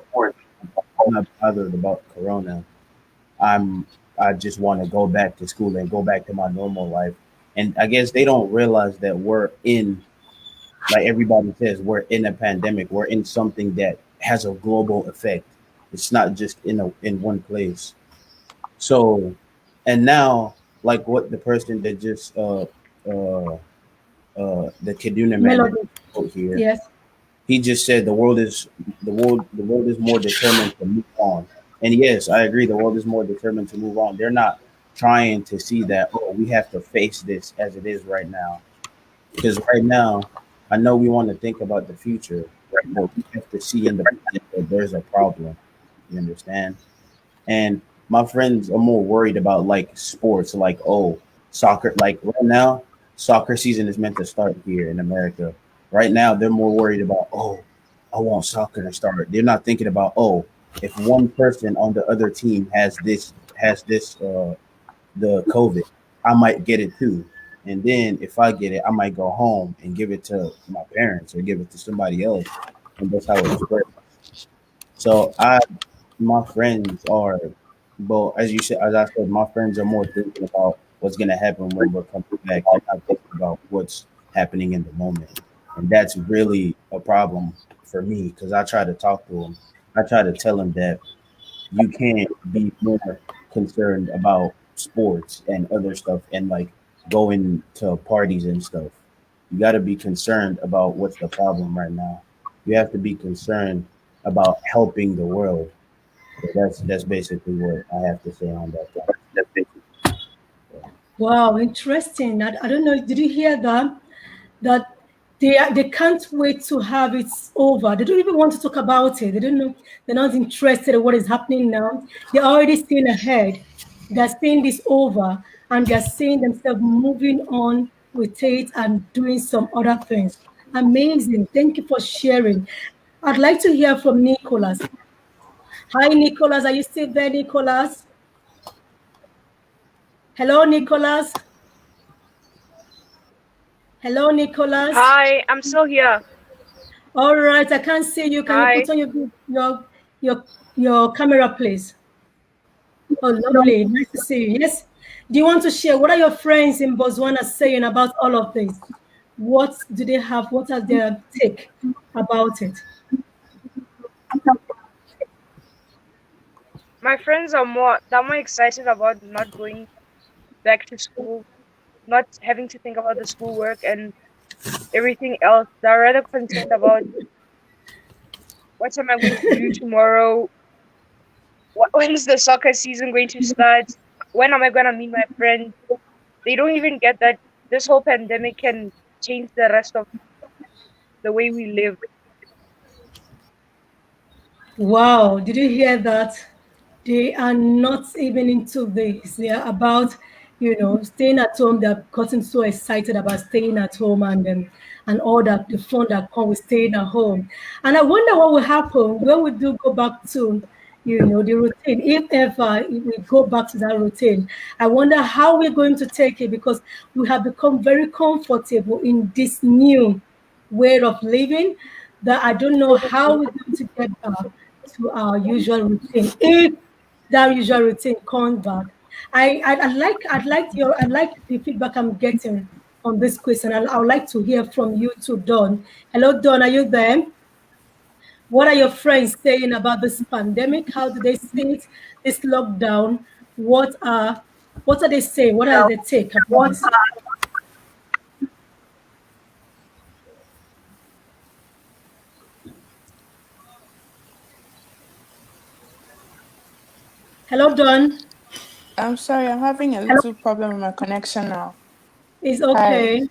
I'm not bothered about corona. I'm I just want to go back to school and go back to my normal life. And I guess they don't realize that we're in, like everybody says, we're in a pandemic. We're in something that has a global effect. It's not just in one place. So, and now, like what the person that just the Kaduna man that Melody. wrote here, Yes. he just said the world is more determined to move on. And yes, I agree. The world is more determined to move on. They're not trying to see that, oh, we have to face this as it is right now. Because right now, I know we want to think about the future, but we have to see in the present that there's a problem. You understand? And my friends are more worried about like sports, like, oh, soccer. Like right now, soccer season is meant to start here in America. Right now, they're more worried about, oh, I want soccer to start. They're not thinking about, oh, if one person on the other team has this the COVID, I might get it too. And then if I get it, I might go home and give it to my parents or give it to somebody else. And that's how it spreads. So my friends are, well, as I said, my friends are more thinking about what's gonna happen when we're coming back, and not thinking about what's happening in the moment. And that's really a problem for me because I try to talk to them. I try to tell them that you can't be more concerned about sports and other stuff and like going to parties and stuff. You got to be concerned about what's the problem right now. You have to be concerned about helping the world. So that's basically what I have to say on that. That's basically. Wow, interesting. I don't know. Did you hear that? That they can't wait to have it over. They don't even want to talk about it. They don't know. They're not interested in what is happening now. They're already seeing ahead. They're seeing this over, and they're seeing themselves moving on with it and doing some other things. Amazing. Thank you for sharing. I'd like to hear from Nicholas. Hi, Nicholas. Are you still there, Nicholas? Hello, Nicholas. Hello, Nicholas. Hi, I'm still here. All right, I can't see you. Can you Hi. put on your your camera, please? Oh, lovely. Nice to see you. Yes. Do you want to share? What are your friends in Botswana saying about all of this? What do they have? What are their take about it? My friends they're more excited about not going back to school, not having to think about the schoolwork and everything else. They're rather concerned about what am I going to do tomorrow? When is the soccer season going to start? When am I going to meet my friends? They don't even get that this whole pandemic can change the rest of the way we live. Wow, did you hear that? They are not even into this. They are about staying at home. They've gotten so excited about staying at home and all that the fun that comes with staying at home. And I wonder what will happen when we do go back to the routine. If ever we go back to that routine, I wonder how we're going to take it because we have become very comfortable in this new way of living that I don't know how we're going to get back to our usual routine if that usual routine comes back. I'd like the feedback I'm getting on this question, and I would like to hear from you too, Dawn. Hello, Dawn, are you there? What are your friends saying about this pandemic? How do they see it? This lockdown? What are they saying? What are they take about this? Hello, Dawn. I'm sorry, I'm having a little problem with my connection now. It's Hi. okay.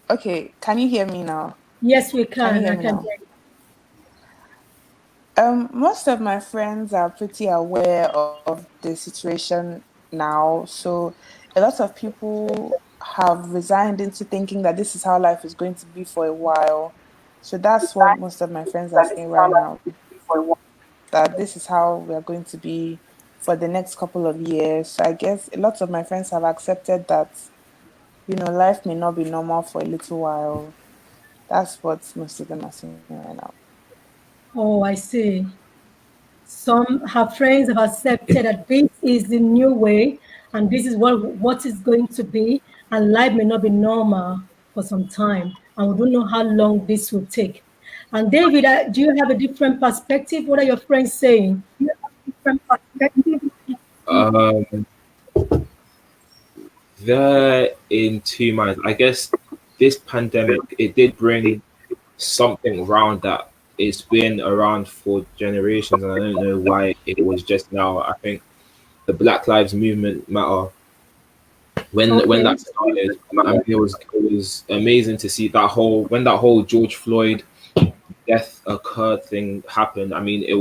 Okay, can you hear me now? Yes, we Can you can. hear I me can now? hear you. Most of my friends are pretty aware of the situation now. So a lot of people have resigned into thinking that this is how life is going to be for a while. So that's what most of my friends are saying right now, that this is how we are going to be for the next couple of years. So I guess a lot of my friends have accepted that, life may not be normal for a little while. That's what most of them are saying right now. Oh, I see. Some her friends have accepted that this is the new way and this is what is going to be, and life may not be normal for some time, and we don't know how long this will take. And David, do you have a different perspective? What are your friends saying? Different perspective. Um, they're in two minds. I guess this pandemic it did bring something around that it's been around for generations, and I don't know why it was just now. I think the Black Lives Movement matter when Okay. that started. I mean, it was amazing to see that whole George Floyd death occurred thing happened. I mean, it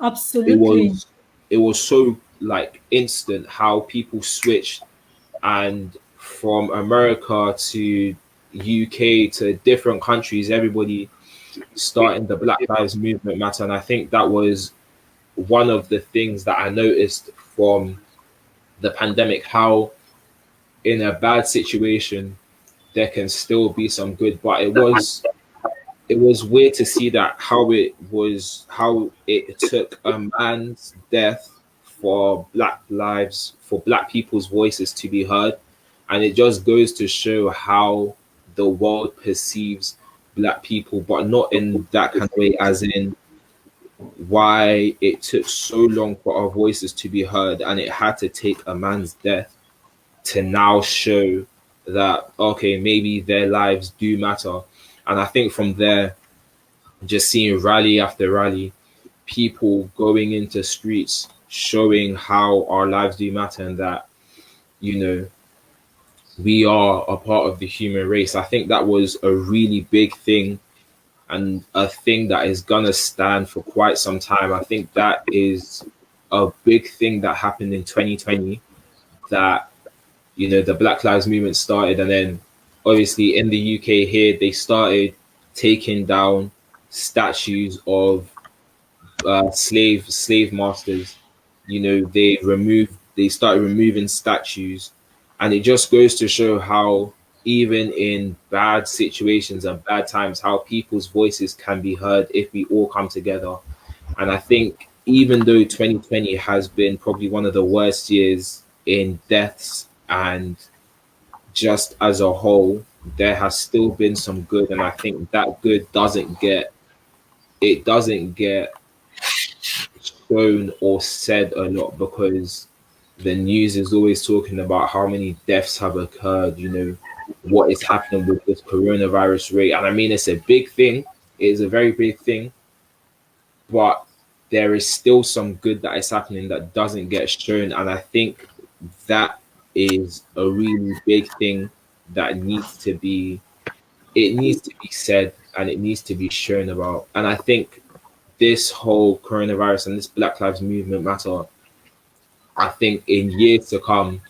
Absolutely. was it was so like instant how people switched and from America to UK to different countries, everybody starting the Black Lives Movement matter. And I think that was one of the things that I noticed from the pandemic, how in a bad situation there can still be some good. But it was weird to see that how it took a man's death for black people's voices to be heard, and it just goes to show how the world perceives black people, but not in that kind of way, as in why it took so long for our voices to be heard, and it had to take a man's death to now show that okay, maybe their lives do matter. And I think from there, just seeing rally after rally, people going into streets showing how our lives do matter and that, you know, we are a part of the human race. I think that was a really big thing and a thing that is gonna stand for quite some time. I think that is a big thing that happened in 2020, that the Black Lives Movement started, and then obviously in the UK here they started taking down statues of slave masters. They started removing statues, and it just goes to show how even in bad situations and bad times, how people's voices can be heard if we all come together. And I think even though 2020 has been probably one of the worst years in deaths and just as a whole, there has still been some good, and I think that good doesn't get shown or said a lot, because the news is always talking about how many deaths have occurred, what is happening with this coronavirus rate. And I mean, it's a big thing, it is a very big thing, but there is still some good that is happening that doesn't get shown. And I think that is a really big thing that needs to be said, and it needs to be shown about. And I think this whole coronavirus and this Black Lives Movement matter, I think in years to come,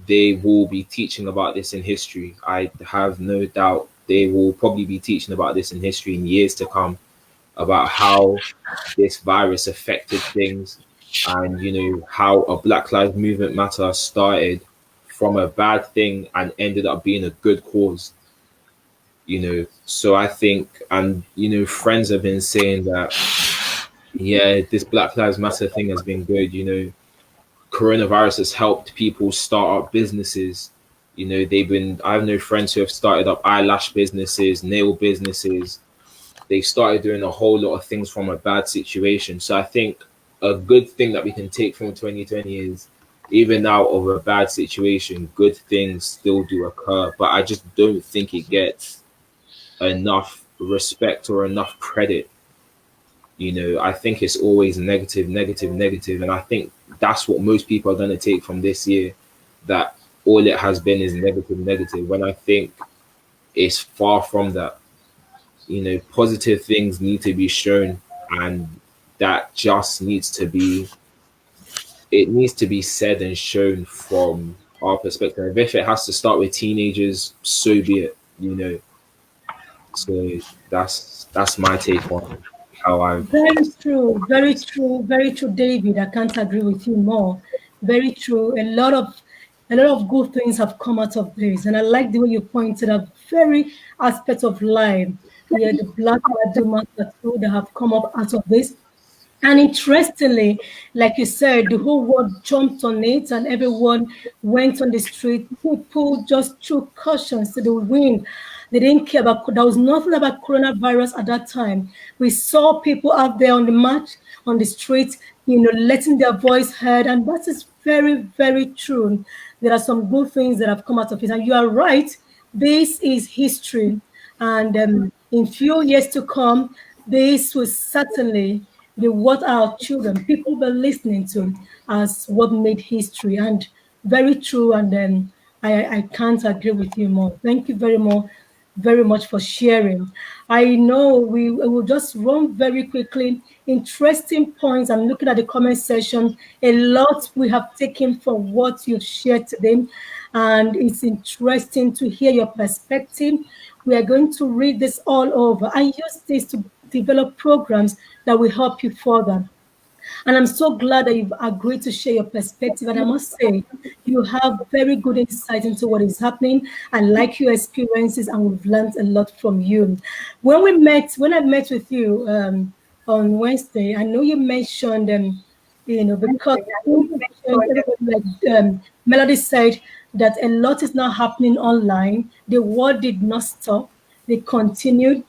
they will be teaching about this in history. I have no doubt they will probably be teaching about this in history in years to come, about how this virus affected things, and how a Black Lives Movement matter started from a bad thing and ended up being a good cause. So I think, and friends have been saying that, yeah, this Black Lives Matter thing has been good. Coronavirus has helped people start up businesses. I have no friends who have started up eyelash businesses, nail businesses. They started doing a whole lot of things from a bad situation. So I think a good thing that we can take from 2020 is, even out of a bad situation, good things still do occur. But I just don't think it gets enough respect or enough credit. I think it's always negative, negative, negative. And I think that's what most people are going to take from this year, that all it has been is negative, negative. When I think it's far from that. Positive things need to be shown, and that just needs to be said and shown from our perspective. If it has to start with teenagers, so be it. So that's my take on how I've. Very true, very true, David. I can't agree with you more. Very true. A lot of good things have come out of this, and I like the way you pointed out very aspects of life. Yeah, the Black Lives Matter too that have come up out of this. And interestingly, like you said, the whole world jumped on it and everyone went on the street. People just threw cautions to the wind. They didn't care about, there was nothing about coronavirus at that time. We saw people out there on the march, on the street, letting their voice heard. And that is very, very true. There are some good things that have come out of it. And you are right, this is history. And in few years to come, this will certainly be what our children, people were listening to as what made history. And very true. And I can't agree with you more. Thank you very much for sharing. I know we will just run very quickly. Interesting points. I'm looking at the comment section. A lot we have taken from what you've shared today. And it's interesting to hear your perspective. We are going to read this all over and use this to develop programs that will help you further. And I'm so glad that you've agreed to share your perspective. And I must say, you have very good insight into what is happening. I like your experiences, and we've learned a lot from you. When I met with you on Wednesday, I know you mentioned, because like Melody said, that a lot is now happening online. The world did not stop; they continued.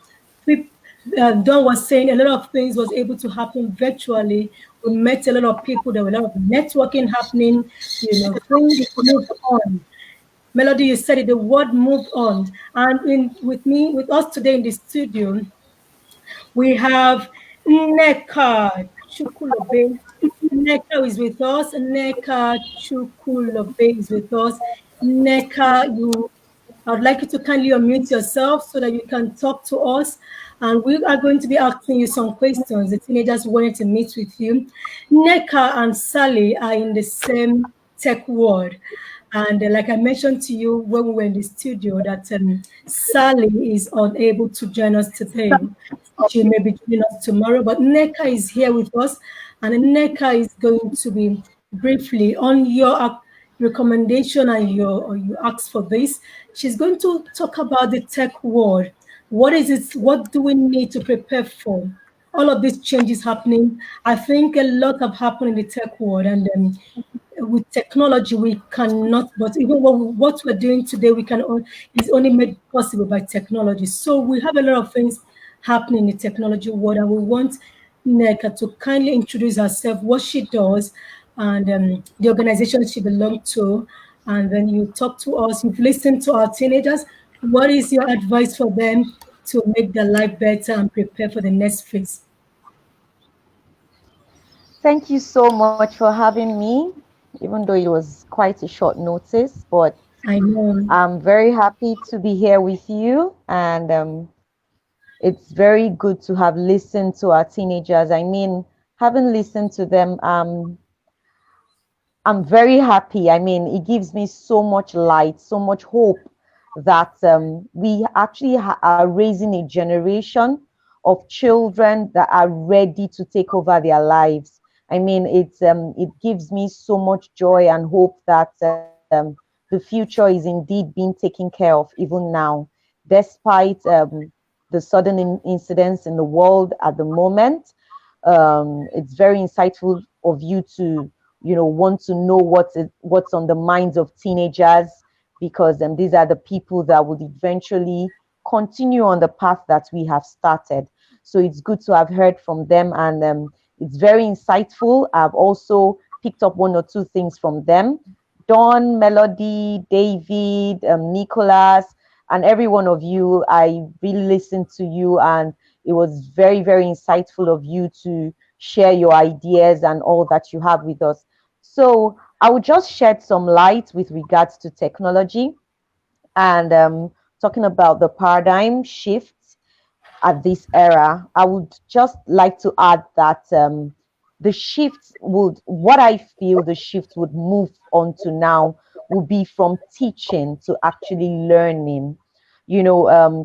Don was saying a lot of things was able to happen virtually. We met a lot of people. There were a lot of networking happening. Things moved on. Melody, you said it. The word moved on. And with us today in the studio, we have Neka Chukulobe. Neka is with us. Neka Chukulobe is with us. Neka, I would like you to kindly unmute yourself so that you can talk to us. And we are going to be asking you some questions. The teenagers wanted to meet with you. Neka and Sally are in the same tech world. And like I mentioned to you when we were in the studio, that Sally is unable to join us today. She may be joining us tomorrow, but Neka is here with us. And Neka is going to be briefly on your recommendation, and you asked for this. She's going to talk about the tech world. What is it? What do we need to prepare for? All of these changes happening. I think a lot have happened in the tech world, and with technology, we cannot. But even what we're doing today, is only made possible by technology. So we have a lot of things happening in the technology world, and we want Neka to kindly introduce herself, what she does, and the organization she belongs to. And then you talk to us. You've listened to our teenagers. What is your advice for them to make their life better and prepare for the next phase? Thank you so much for having me, even though it was quite a short notice, but I know. I'm very happy to be here with you. And it's very good to have listened to our teenagers. I mean, having listened to them, I'm very happy. I mean, it gives me so much light, so much hope that we actually are raising a generation of children that are ready to take over their lives. I mean, it gives me so much joy and hope that the future is indeed being taken care of even now, despite the sudden incidents in the world at the moment. It's very insightful of you to want to know what's on the minds of teenagers, because these are the people that would eventually continue on the path that we have started. So it's good to have heard from them, and it's very insightful. I've also picked up one or two things from them. Dawn, Melody, David, Nicholas, and every one of you. I really listened to you, and it was very, very insightful of you to share your ideas and all that you have with us. So I will just shed some light with regards to technology, and talking about the paradigm shift at this era. I would just like to add that the shift would, what I feel the shift would move on to now will be from teaching to actually learning.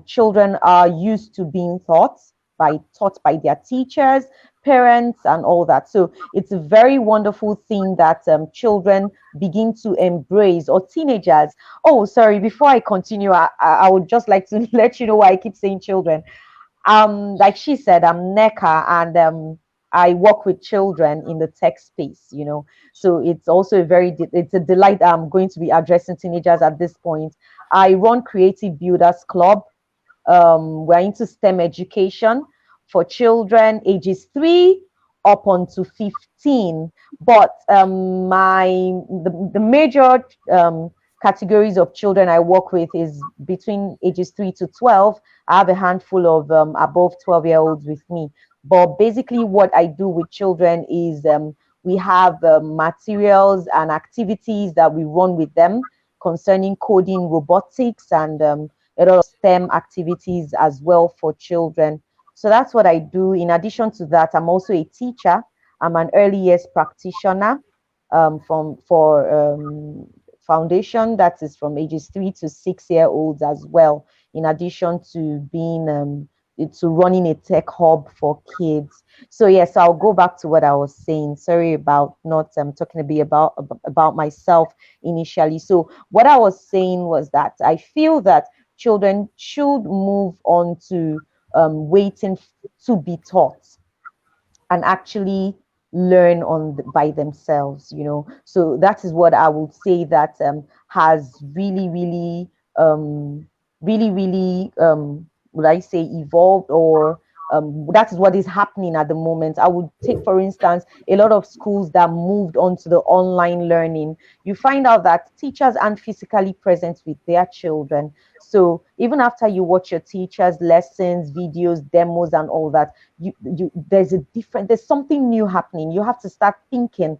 Children are used to being taught by their teachers, parents, and all that. So it's a very wonderful thing that children begin to embrace, or teenagers. Oh, sorry, before I continue, I would just like to let you know why I keep saying children. Like she said, I'm NECA, and I work with children in the tech space, so it's also it's a delight. I'm going to be addressing teenagers at this point. I run Creative Builders Club. We're into STEM education for children ages 3 up onto 15. But the major categories of children I work with is between ages 3 to 12. I have a handful of above 12-year-olds with me. But basically, what I do with children is we have materials and activities that we run with them concerning coding, robotics, and a lot of STEM activities as well for children. So that's what I do. In addition to that, I'm also a teacher. I'm an early years practitioner from for foundation, that is from ages 3 to 6 year olds as well. In addition to being to running a tech hub for kids. So yes, I'll go back to what I was saying. Sorry about not talking a bit about myself initially. So what I was saying was that I feel that children should move on to waiting to be taught and actually learn by themselves, so that is what I would say that has would I say evolved, or that is what is happening at the moment. I would take, for instance, a lot of schools that moved on to the online learning. You find out that teachers aren't physically present with their children. So even after you watch your teachers' lessons, videos, demos, and all that, there's something new happening. You have to start thinking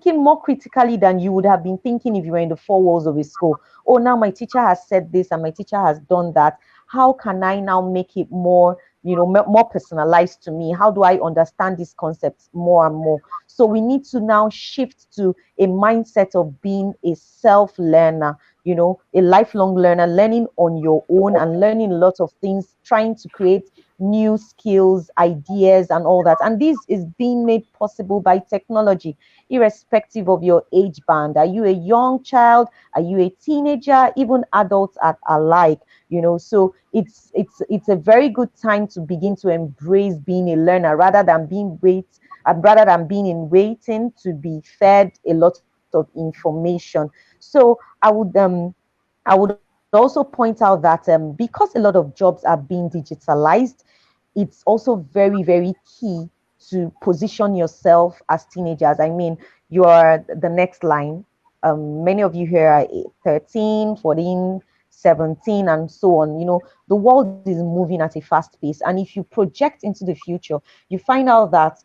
more critically than you would have been thinking if you were in the four walls of a school. Oh, now my teacher has said this and my teacher has done that. How can I now make it more, more personalized to me? How do I understand these concepts more and more? So we need to now shift to a mindset of being a self-learner, a lifelong learner, learning on your own and learning a lot of things, trying to create new skills, ideas, and all that. And this is being made possible by technology, irrespective of your age band. Are you a young child? Are you a teenager? Even adults are alike. So it's a very good time to begin to embrace being a learner rather than being in waiting to be fed a lot of information. So I would also point out that because a lot of jobs are being digitalized, it's also very, very key to position yourself as teenagers. I mean, you are the next line. Many of you here are 13, 14, 17, and so on. The world is moving at a fast pace. And if you project into the future, you find out that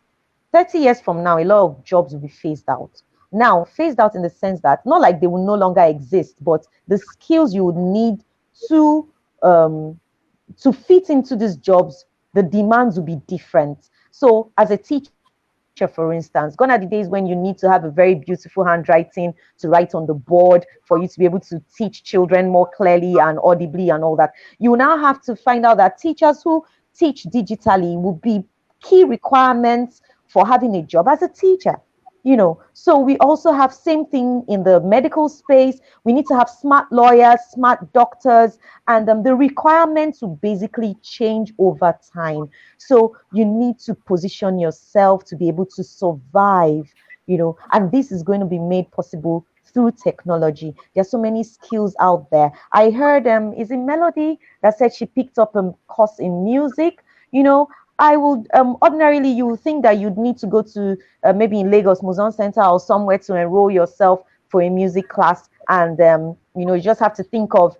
30 years from now, a lot of jobs will be phased out. Now, phased out in the sense that not like they will no longer exist, but the skills you would need to to fit into these jobs, the demands will be different. So, as a teacher, for instance. Gone are the days when you need to have a very beautiful handwriting to write on the board for you to be able to teach children more clearly and audibly and all that. You now have to find out that teachers who teach digitally will be key requirements for having a job as a teacher. So we also have same thing in the medical space. We need to have smart lawyers, smart doctors, and the requirements will basically change over time. So you need to position yourself to be able to survive, and this is going to be made possible through technology. There's so many skills out there. I heard is it Melody that said she picked up a course in music. I would ordinarily you would think that you'd need to go to maybe in Lagos Museum Center or somewhere to enroll yourself for a music class, and you just have to think of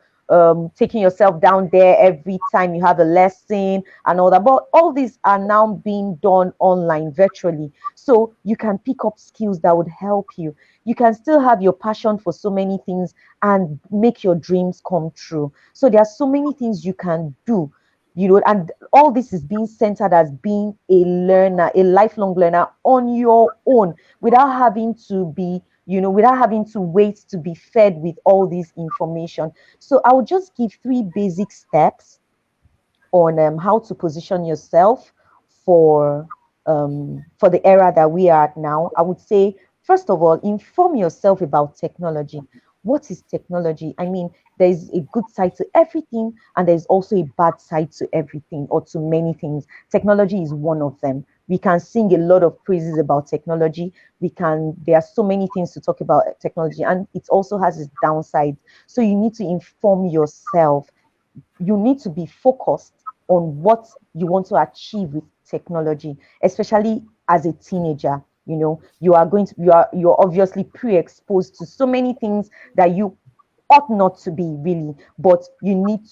taking yourself down there every time you have a lesson and all that. But all these are now being done online virtually, so you can pick up skills that would help you. You can still have your passion for so many things and make your dreams come true. So there are so many things you can do, and all this is being centered as being a learner, a lifelong learner on your own, without having to be, without having to wait to be fed with all this information. So I will just give three basic steps on how to position yourself for the era that we are at now. I would say, first of all, inform yourself about technology. What is technology? I mean, there's a good side to everything, and there's also a bad side to everything, or to many things. Technology is one of them. We can sing a lot of praises about technology. There are so many things to talk about technology, and it also has its downside. So you need to inform yourself. You need to be focused on what you want to achieve with technology, especially as a teenager. You're obviously pre-exposed to so many things that you ought not to be, really, but you need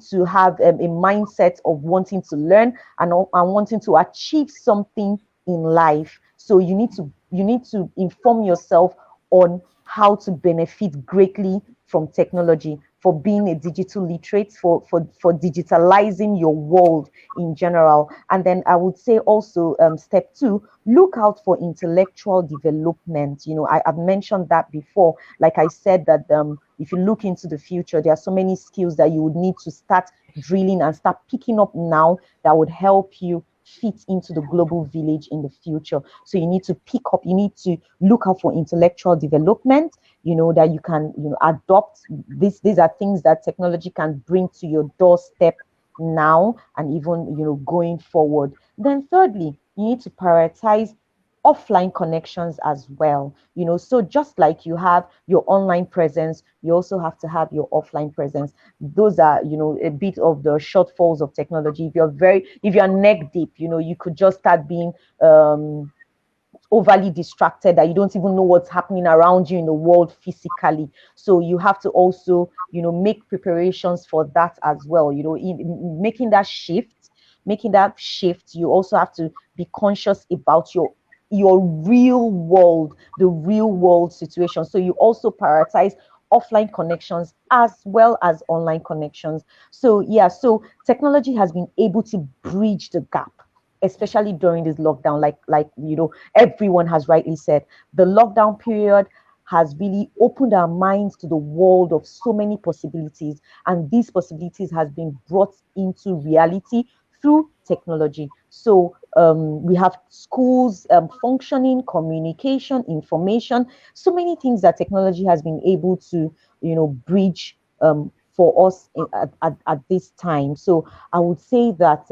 to have a mindset of wanting to learn and wanting to achieve something in life. So you need to inform yourself on how to benefit greatly from technology, for being a digital literate, for digitalizing your world in general. And then I would say also, step two, look out for intellectual development. I've mentioned that before. Like I said, that if you look into the future, there are so many skills that you would need to start drilling and start picking up now that would help you fit into the global village in the future. So you need to look out for intellectual development, that you can, adopt. These are things that technology can bring to your doorstep now, and even, going forward. Then thirdly, you need to prioritize offline connections as well. So just like you have your online presence, you also have to have your offline presence. Those are, a bit of the shortfalls of technology. If you're neck deep, you could just start being overly distracted, that you don't even know what's happening around you in the world physically. So you have to also, make preparations for that as well. In making that shift, you also have to be conscious about your the real world situation. So you also prioritize offline connections as well as online connections. So yeah, so technology has been able to bridge the gap, especially during this lockdown. Like everyone has rightly said, the lockdown period has really opened our minds to the world of so many possibilities, and these possibilities has been brought into reality through technology. So we have schools functioning, communication, information, so many things that technology has been able to, bridge for us at this time. So I would say that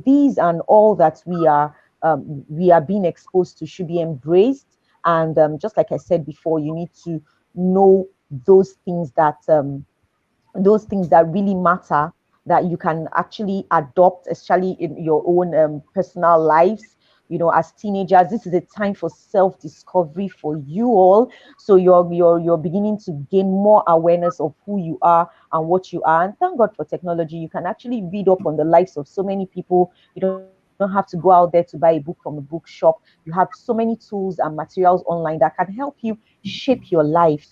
these and all that we are being exposed to should be embraced. And just like I said before, you need to know those things that really matter, that you can actually adopt, especially in your own personal lives. As teenagers, this is a time for self-discovery for you all. So you're beginning to gain more awareness of who you are and what you are. And thank God for technology. You can actually read up on the lives of so many people. You don't have to go out there to buy a book from a bookshop. You have so many tools and materials online that can help you shape your life.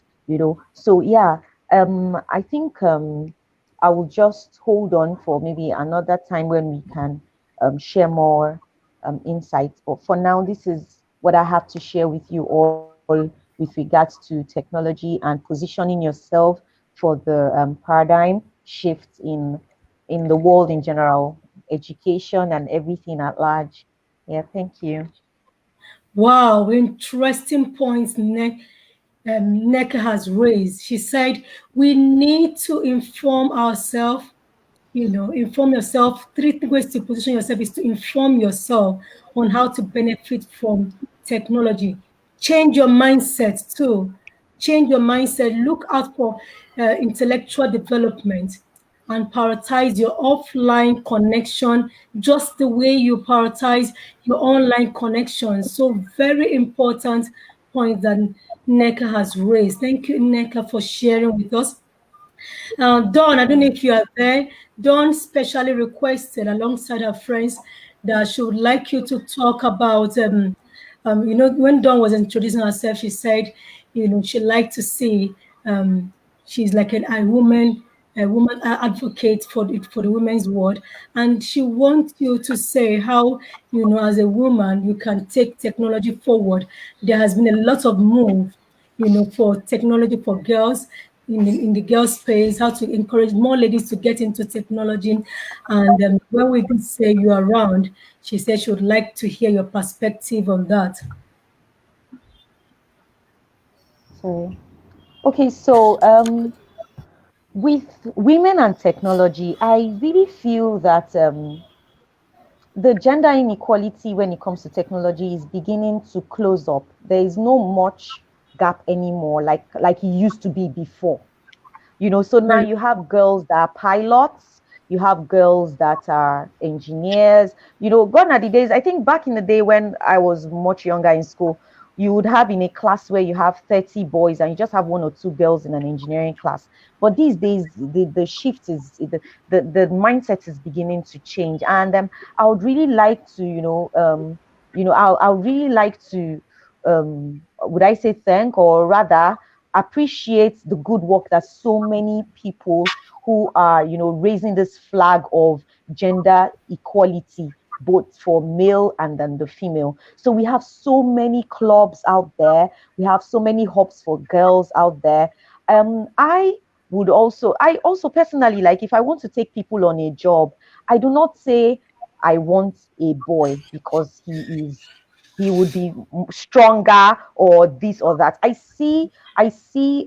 So yeah, I think I will just hold on for maybe another time when we can share more insights. But for now, this is what I have to share with you all with regards to technology and positioning yourself for the paradigm shift in the world in general, education and everything at large. Yeah, thank you. Wow, interesting points Neka has raised. She said we need to inform ourselves, inform yourself. Three ways to position yourself is to inform yourself on how to benefit from technology. Change your mindset too. Change your mindset. Look out for intellectual development and prioritize your offline connection just the way you prioritize your online connection. So very important point that Neka has raised. Thank you, Neka, for sharing with us. Dawn, I don't know if you are there. Dawn specially requested, alongside her friends, that she would like you to talk about. When Dawn was introducing herself, she said, she'd like to see. She's like a woman advocate for the women's world, and she wants you to say how, as a woman, you can take technology forward. There has been a lot of move for technology for girls in the girls space, how to encourage more ladies to get into technology. And when we did say you are around, she said she would like to hear your perspective on that. Sorry. Okay, so with women and technology, I really feel that the gender inequality when it comes to technology is beginning to close up. There is no much gap anymore, like it used to be before. So now Very you have girls that are pilots, you have girls that are engineers. Gone are the days. I think back in the day when I was much younger in school, you would have in a class where you have 30 boys and you just have one or two girls in an engineering class. But these days the shift is the mindset is beginning to change. And I would really like to I would really like to would I say thank, or rather appreciate the good work that so many people who are raising this flag of gender equality, both for male and then the female. So we have so many clubs out there, we have so many hubs for girls out there. I also personally, like, if I want to take people on a job, I do not say I want a boy because he would be stronger or this or that. I see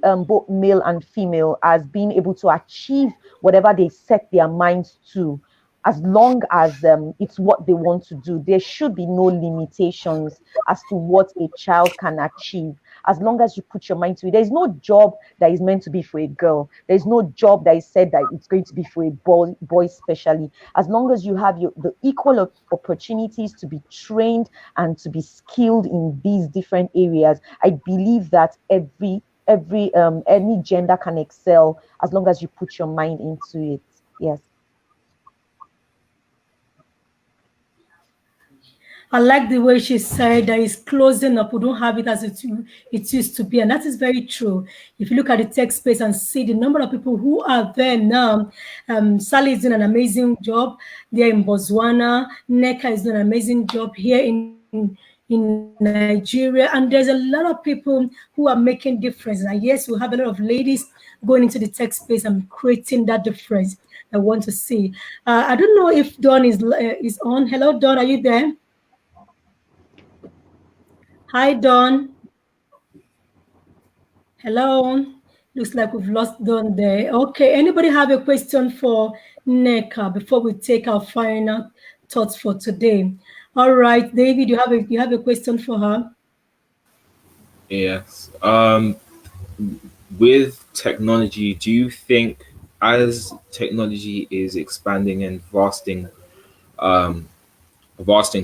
both male and female as being able to achieve whatever they set their minds to, as long as it's what they want to do. There should be no limitations as to what a child can achieve, as long as you put your mind to it. There's no job that is meant to be for a girl. There's no job that is said that it's going to be for a boy specially. As long as you have the equal opportunities to be trained and to be skilled in these different areas, I believe that any gender can excel as long as you put your mind into it. Yes. I like the way she said that it's closing up. We don't have it as it used to be. And that is very true. If you look at the tech space and see the number of people who are there now, Sally is doing an amazing job there in Botswana. Neka is doing an amazing job here in Nigeria. And there's a lot of people who are making difference. And yes, we have a lot of ladies going into the tech space and creating that difference I want to see. I don't know if Dawn is on. Hello, Dawn, are you there? Hi, Dawn. Hello. Looks like we've lost Dawn there. Okay, anybody have a question for Neka before we take our final thoughts for today? All right, David, you have a question for her? Yes. With technology, do you think as technology is expanding and vasting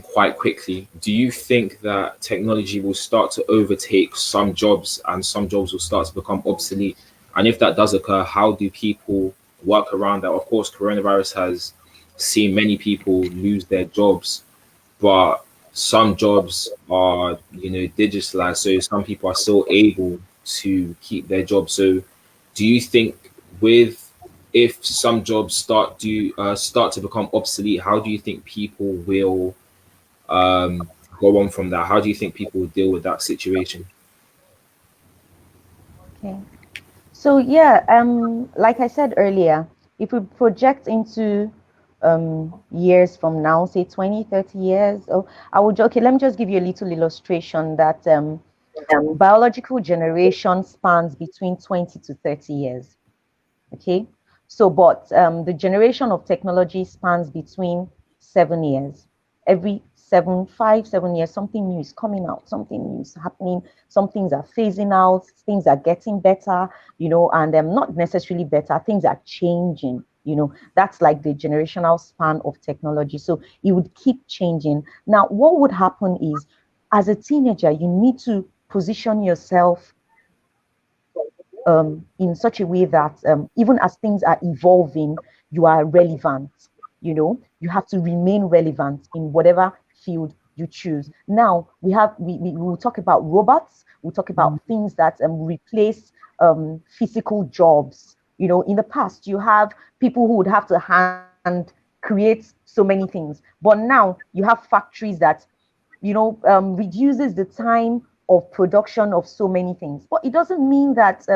quite quickly, do you think that technology will start to overtake some jobs and some jobs will start to become obsolete? And if that does occur, how do people work around that? Of course, coronavirus has seen many people lose their jobs, but some jobs are, digitalized, so some people are still able to keep their jobs. So do you think with if some jobs start to become obsolete, how do you think people will go on from that? How do you think people would deal with that situation? Okay. So yeah, like I said earlier, if we project into years from now, say 20, 30 years, oh, okay, let me just give you a little illustration that biological generation spans between 20 to 30 years. Okay. So, but the generation of technology spans between 7 years. Every 7 years, something new is coming out, something new is happening, some things are phasing out, things are getting better, and not necessarily better, things are changing. That's like the generational span of technology. So it would keep changing. Now, what would happen is, as a teenager, you need to position yourself in such a way that even as things are evolving, you are relevant. You have to remain relevant in whatever field you choose. Now we will talk about robots. We'll talk about things that replace physical jobs. In the past, you have people who would have to hand create so many things, but now you have factories that reduces the time of production of so many things. But it doesn't mean that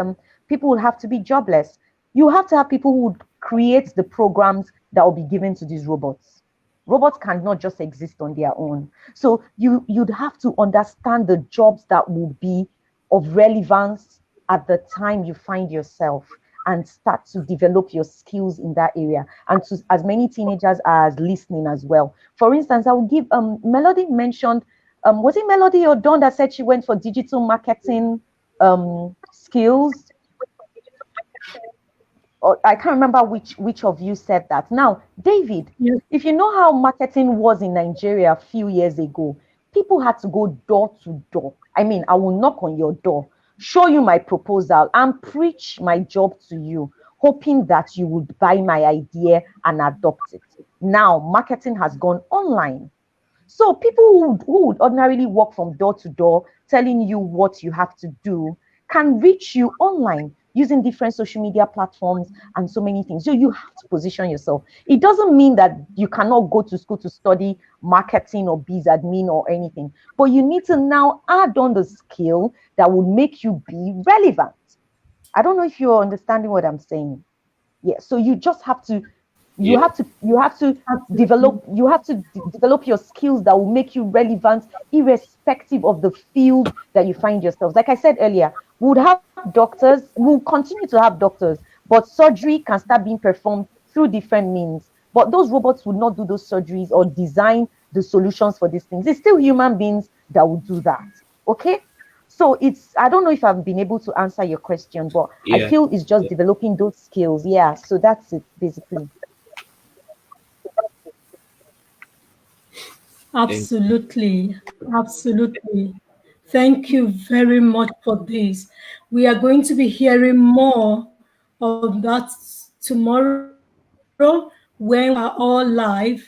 people will have to be jobless. You have to have people who would create the programs that will be given to these robots. Robots cannot just exist on their own. So you'd have to understand the jobs that will be of relevance at the time you find yourself, and start to develop your skills in that area. And to as many teenagers as listening as well. For instance, I will give Melody mentioned, was it Melody or Dawn that said she went for digital marketing skills? Or I can't remember which of you said that. Now, David, Yes. if you know how marketing was in Nigeria a few years ago, people had to go door to door. I mean, I will knock on your door, show you my proposal, and preach my job to you, hoping that you would buy my idea and adopt it. Now, marketing has gone online. So people who would ordinarily walk from door to door telling you what you have to do can reach you online using different social media platforms and so many things. So you have to position yourself. It doesn't mean that you cannot go to school to study marketing or biz admin or anything, but you need to now add on the skill that will make you be relevant. I don't know if you're understanding what I'm saying. Yeah, so you just have to you Yeah. have to you have to develop your skills that will make you relevant irrespective of the field that you find yourselves. Like I said earlier, we would have doctors, we'll continue to have doctors, but surgery can start being performed through different means. But those robots would not do those surgeries or design the solutions for these things. It's still human beings that will do that. Okay. So I don't know if I've been able to answer your question, but I Yeah. feel it's just developing those skills. Yeah. So that's it basically. Thank Absolutely. Absolutely. Thank you very much for this. We are going to be hearing more of that tomorrow when we are all live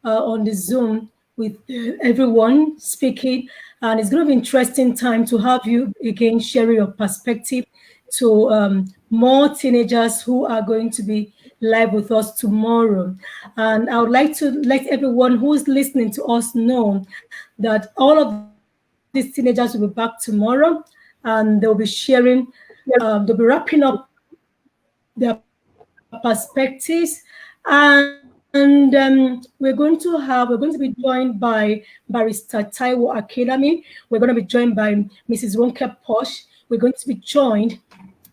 on the Zoom with everyone speaking. And it's going to be interesting time to have you again sharing your perspective to more teenagers who are going to be live with us tomorrow. And I would like to let everyone who's listening to us know that all of these teenagers will be back tomorrow, and they'll be sharing, they'll be wrapping up their perspectives. And we're going to be joined by Barrister Taiwo Academy. We're going to be joined by Mrs. Ronke Posh. We're going to be joined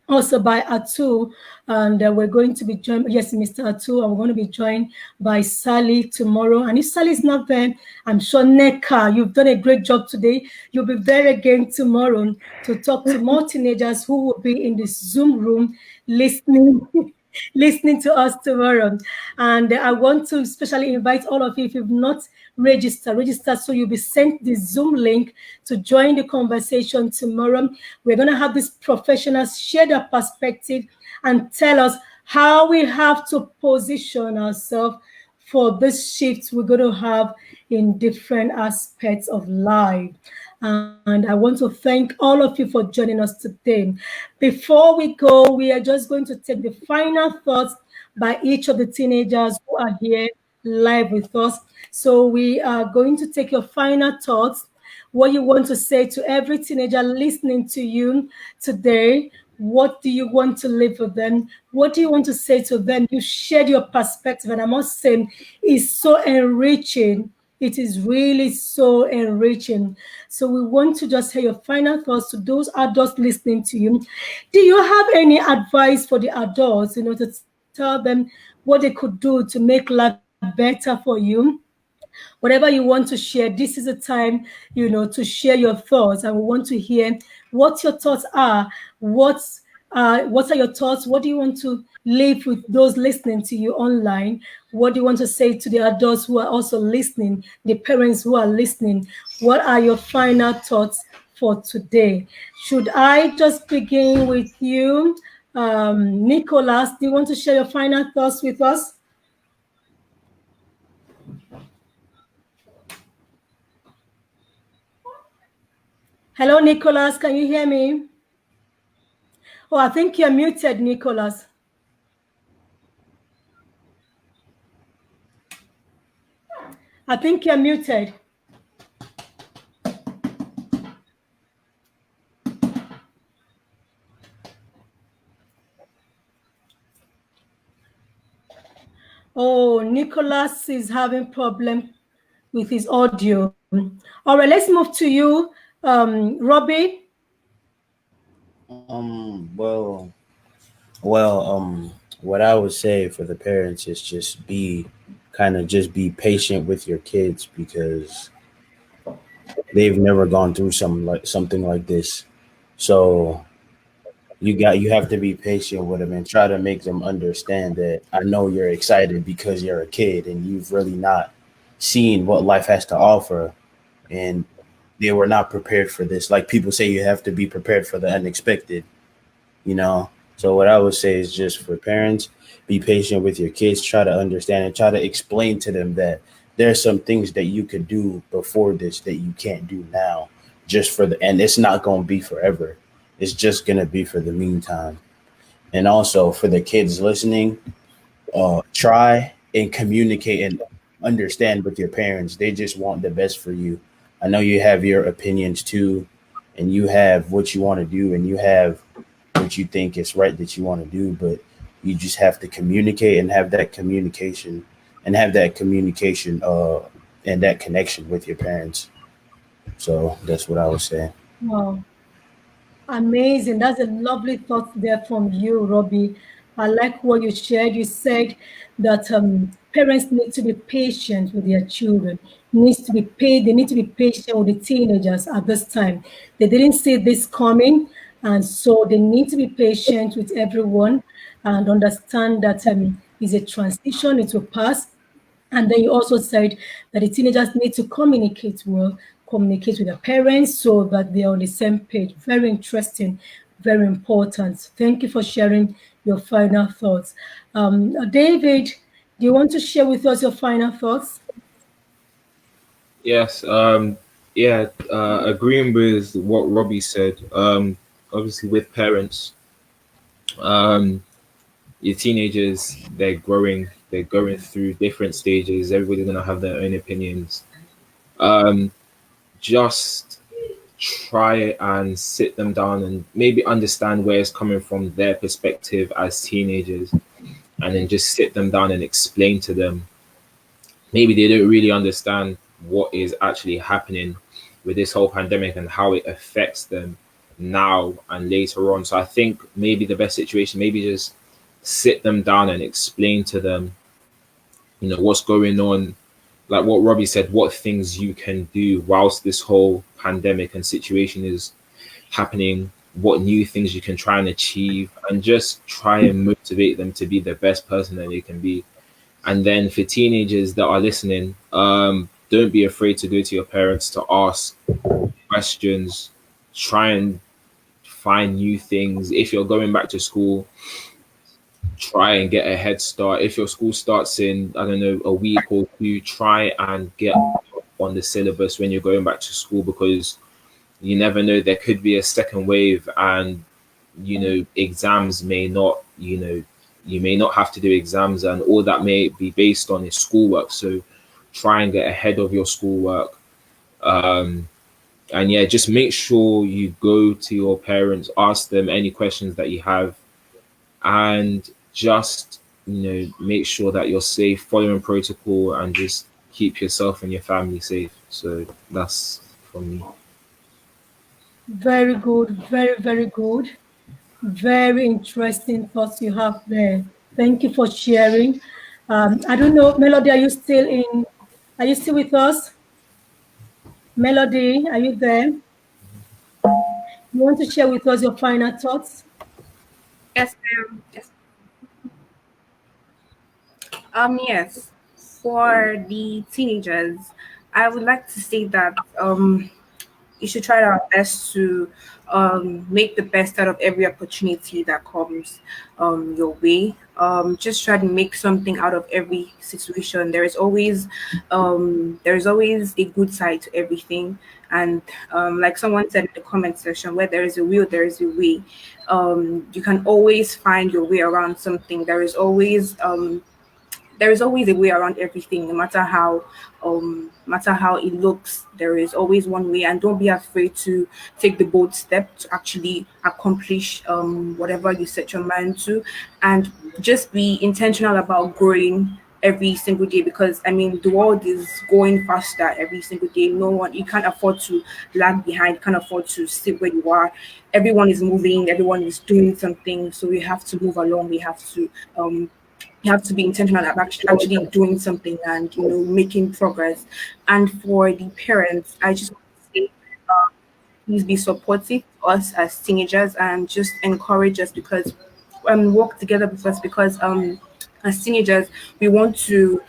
also by Atu, and we're going to be joined, yes, Mr. Atu, and we're going to be joined by Sally tomorrow. And if Sally is not there, I'm sure Neka, you've done a great job today. You'll be there again tomorrow to talk to more teenagers who will be in this Zoom room listening. Listening to us tomorrow. And I want to especially invite all of you, if you've not register so you'll be sent the Zoom link to join the conversation tomorrow. We're going to have these professionals share their perspective and tell us how we have to position ourselves for this shift we're going to have in different aspects of life. And I want to thank all of you for joining us today. Before we go, we are just going to take the final thoughts by each of the teenagers who are here live with us. So we are going to take your final thoughts, what you want to say to every teenager listening to you today. What do you want to leave with them? What do you want to say to them? You shared your perspective, and I must say, it's so enriching. It is really so enriching. So we want to just hear your final thoughts to those adults listening to you. Do you have any advice for the adults, to tell them what they could do to make life better for you? Whatever you want to share, this is a time, to share your thoughts, and we want to hear what your thoughts are. What are your thoughts? What do you want to leave with those listening to you online? What do you want to say to the adults who are also listening, the parents who are listening? What are your final thoughts for today? Should I just begin with you? Nicholas, do you want to share your final thoughts with us? Hello, Nicholas. Can you hear me? Oh, I think you're muted, Nicholas. I think you're muted. Oh, Nicholas is having problem with his audio. All right, let's move to you, Robbie. Well, what I would say for the parents is just be patient with your kids because they've never gone through something like this. So you have to be patient with them and try to make them understand that I know you're excited because you're a kid and you've really not seen what life has to offer, and they were not prepared for this. Like people say, you have to be prepared for the unexpected, you know. So what I would say is just for parents, be patient with your kids, try to understand and try to explain to them that there are some things that you could do before this that you can't do now, just for the and it's not going to be forever. It's just going to be for the meantime. And also for the kids listening, try and communicate and understand with your parents. They just want the best for you. I know you have your opinions too, and you have what you want to do, and you have what you think is right that you want to do, but you just have to communicate and have that communication and that connection with your parents. So that's what I would say. Wow. Amazing. That's a lovely thought there from you, Robbie. I like what you shared. You said that parents need to be patient with their children. Needs to be paid. They need to be patient with the teenagers at this time. They didn't see this coming, and so they need to be patient with everyone and understand that it's a transition. It will pass. And then you also said that the teenagers need to communicate well, communicate with their parents so that they are on the same page. Very interesting, very important. Thank you for sharing your final thoughts. David, do you want to share with us your final thoughts? Yes. Yeah. Agreeing with what Robbie said. Obviously, with parents, um, your teenagers, they're growing. They're going through different stages. Everybody's gonna have their own opinions. Um, just try and sit them down and maybe understand where it's coming from their perspective as teenagers, and then just sit them down and explain to them. Maybe they don't really understand what is actually happening with this whole pandemic and how it affects them now and later on. So I think maybe the best situation, maybe just sit them down and explain to them, what's going on, like what Robbie said, what things you can do whilst this whole pandemic and situation is happening, what new things you can try and achieve, and just try and motivate them to be the best person that they can be. And then for teenagers that are listening, don't be afraid to go to your parents to ask questions, try and find new things. If you're going back to school, try and get a head start. If your school starts in, I don't know, a week or two, try and get on the syllabus when you're going back to school, because you never know, there could be a second wave, and exams may not you may not have to do exams, and all that may be based on is schoolwork. So try and get ahead of your schoolwork. And yeah, just make sure you go to your parents, ask them any questions that you have, and just make sure that you're safe, following protocol, and just keep yourself and your family safe. So that's from me. Very good, very, very good. Very interesting thoughts you have there. Thank you for sharing. I don't know, Melody, are you still with us? Melody, are you there? You want to share with us your final thoughts? Yes, ma'am. Yes. Yes. For the teenagers, I would like to say that you should try our best to make the best out of every opportunity that comes your way. Just try to make something out of every situation. There is always a good side to everything, and like someone said in the comment section, where there is a will, there is a way. You can always find your way around something. There is always a way around everything, no matter how it looks. There is always one way, and don't be afraid to take the bold step to actually accomplish whatever you set your mind to, and just be intentional about growing every single day, because I mean the world is going faster every single day. No one, you can't afford to lag behind, can't afford to sit where you are. Everyone is moving, everyone is doing something, so we have to move along. Um you have to be intentional about actually doing something and making progress. And for the parents, I just want to say, please be supportive to us as teenagers and just encourage us, because work together with us, because as teenagers we want to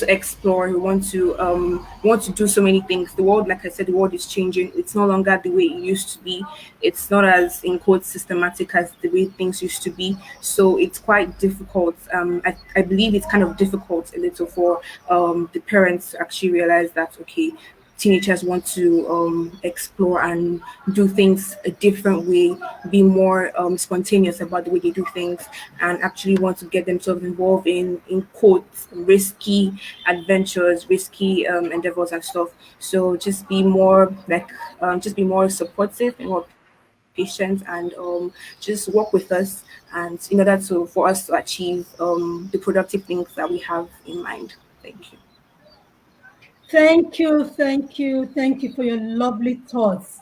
explore, we want to do so many things. The world, like I said, the world is changing. It's no longer the way it used to be. It's not as in quote systematic as the way things used to be. So it's quite difficult. I believe it's kind of difficult a little for the parents to actually realize that, okay, teenagers want to explore and do things a different way, be more spontaneous about the way they do things, and actually want to get themselves involved in quotes risky adventures, risky endeavors and stuff. So just be more supportive and more patient, and just work with us, and in order for us to achieve the productive things that we have in mind. Thank you. Thank you, thank you, thank you for your lovely thoughts.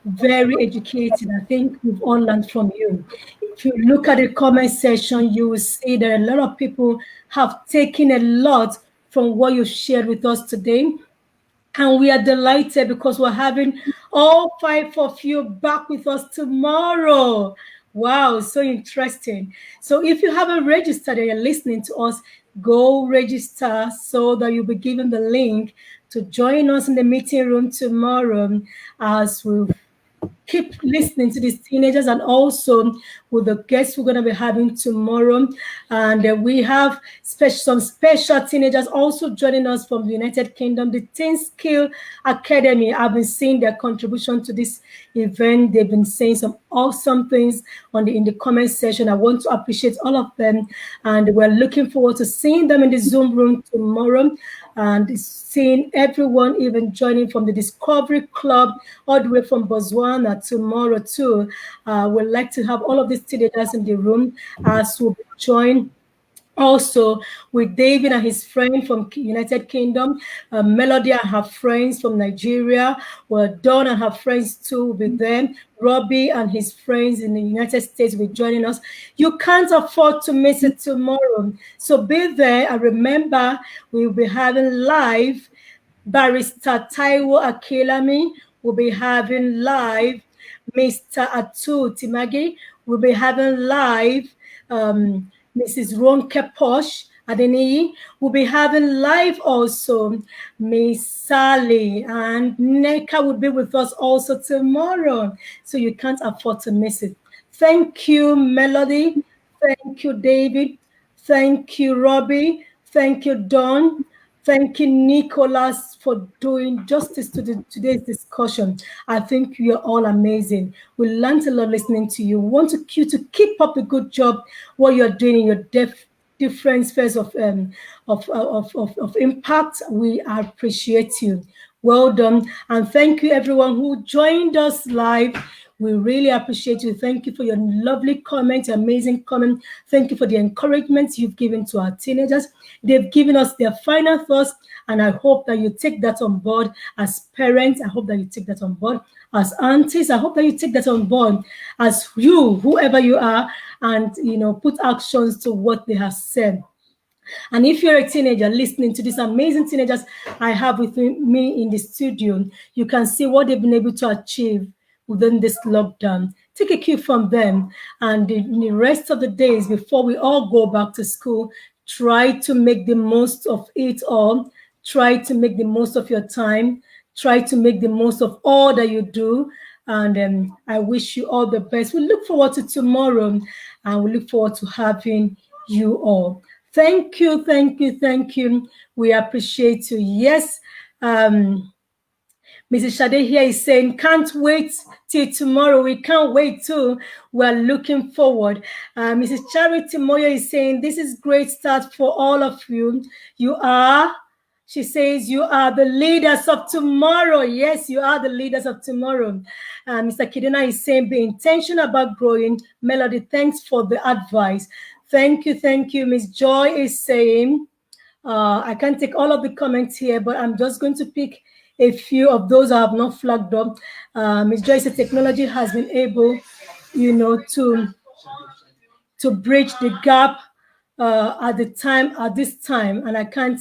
Very educated. I think we've all learned from you. If you look at the comment section, you will see that a lot of people have taken a lot from what you shared with us today. And we are delighted because we're having all five of you back with us tomorrow. Wow, so interesting. So if you haven't registered and you're listening to us, go register so that you'll be given the link to join us in the meeting room tomorrow as we keep listening to these teenagers, and also with the guests we're going to be having tomorrow. And we have some special teenagers also joining us from the United Kingdom, the Teen Skill Academy. I've been seeing their contribution to this event. They've been saying some awesome things in the comment section. I want to appreciate all of them, and we're looking forward to seeing them in the Zoom room tomorrow, and seeing everyone even joining from the Discovery Club all the way from Botswana tomorrow too. We'd like to have all of these teenagers in the room as we join also with David and his friend from United Kingdom, Melody and her friends from Nigeria, well, Dawn and her friends too will be there. Roby and his friends in the United States will be joining us. You can't afford to miss it tomorrow. So be there, and remember, we'll be having live Barrister Taiwo Akelami will be having live Mr. Atu Timagi will be having live Mrs. Ronke Posh Adeniyi will be having live also Miss Sally, and Neka will be with us also tomorrow. So you can't afford to miss it. Thank you, Melody. Thank you, David. Thank you, Robbie. Thank you, Dawn. Thank you, Nicholas, for doing justice to today's discussion. I think you're all amazing. We learned a lot listening to you. We want you to keep up the good job what you're doing in your different spheres of impact. We appreciate you. Well done. And thank you, everyone who joined us live. We really appreciate you. Thank you for your lovely comment, amazing comment. Thank you for the encouragement you've given to our teenagers. They've given us their final thoughts, and I hope that you take that on board as parents. I hope that you take that on board as aunties. I hope that you take that on board as you, whoever you are, and put actions to what they have said. And if you're a teenager listening to these amazing teenagers I have with me in the studio, you can see what they've been able to achieve within this lockdown. Take a cue from them, and in the rest of the days before we all go back to school, try to make the most of it all. Try to make the most of your time. Try to make the most of all that you do. And I wish you all the best. We look forward to tomorrow, and we look forward to having you all. Thank you, thank you, thank you. We appreciate you. Yes, Mrs. Shade here is saying, can't wait till tomorrow. We can't wait too. We're looking forward. Mrs. Charity Moyo is saying, this is great start for all of you. She says, you are the leaders of tomorrow. Yes, you are the leaders of tomorrow. Mr. Kidina is saying, be intentional about growing. Melody, thanks for the advice. Thank you, thank you. Miss Joy is saying, I can't take all of the comments here, but I'm just going to pick a few of those I have not flagged up. Ms. Joy said technology has been able, to bridge the gap at this time, and I can't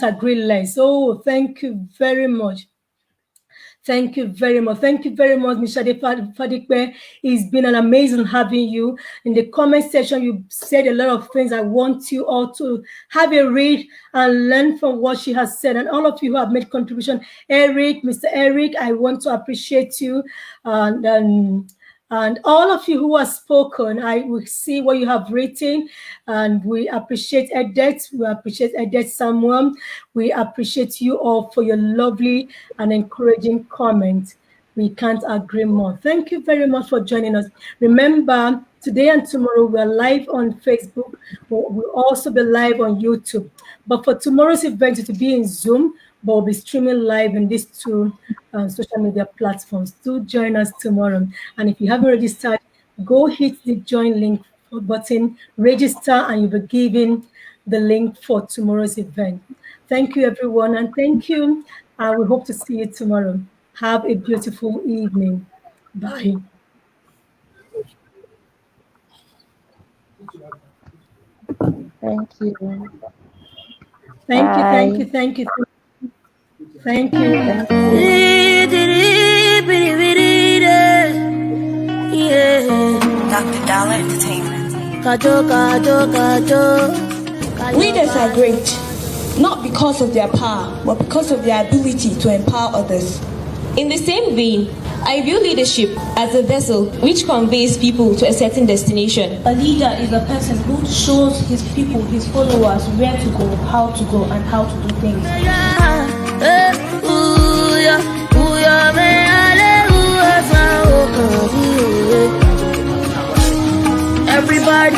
agree less. Oh, thank you very much. Thank you very much. Thank you very much, Ms. Shade Fadikwe. It's been an amazing having you. In the comment section, you said a lot of things. I want you all to have a read and learn from what she has said. And all of you who have made contribution, Eric, Mr. Eric, I want to appreciate you. And all of you who have spoken, I will see what you have written, and we appreciate Edith. We appreciate Edith Samuel. We appreciate you all for your lovely and encouraging comments. We can't agree more. Thank you very much for joining us. Remember, today and tomorrow we're live on Facebook. We'll also be live on YouTube. But for tomorrow's event, it will be in Zoom, but we'll be streaming live in these two social media platforms. Do join us tomorrow. And if you haven't registered, go hit the join link button, register, and you'll be given the link for tomorrow's event. Thank you, everyone, and thank you. We hope to see you tomorrow. Have a beautiful evening. Bye. Thank you. Thank you, thank you, thank you. Thank you. Dr. Dollar Entertainment. Leaders are great, not because of their power, but because of their ability to empower others. In the same vein, I view leadership as a vessel which conveys people to a certain destination. A leader is a person who shows his people, his followers, where to go, and how to do things. Everybody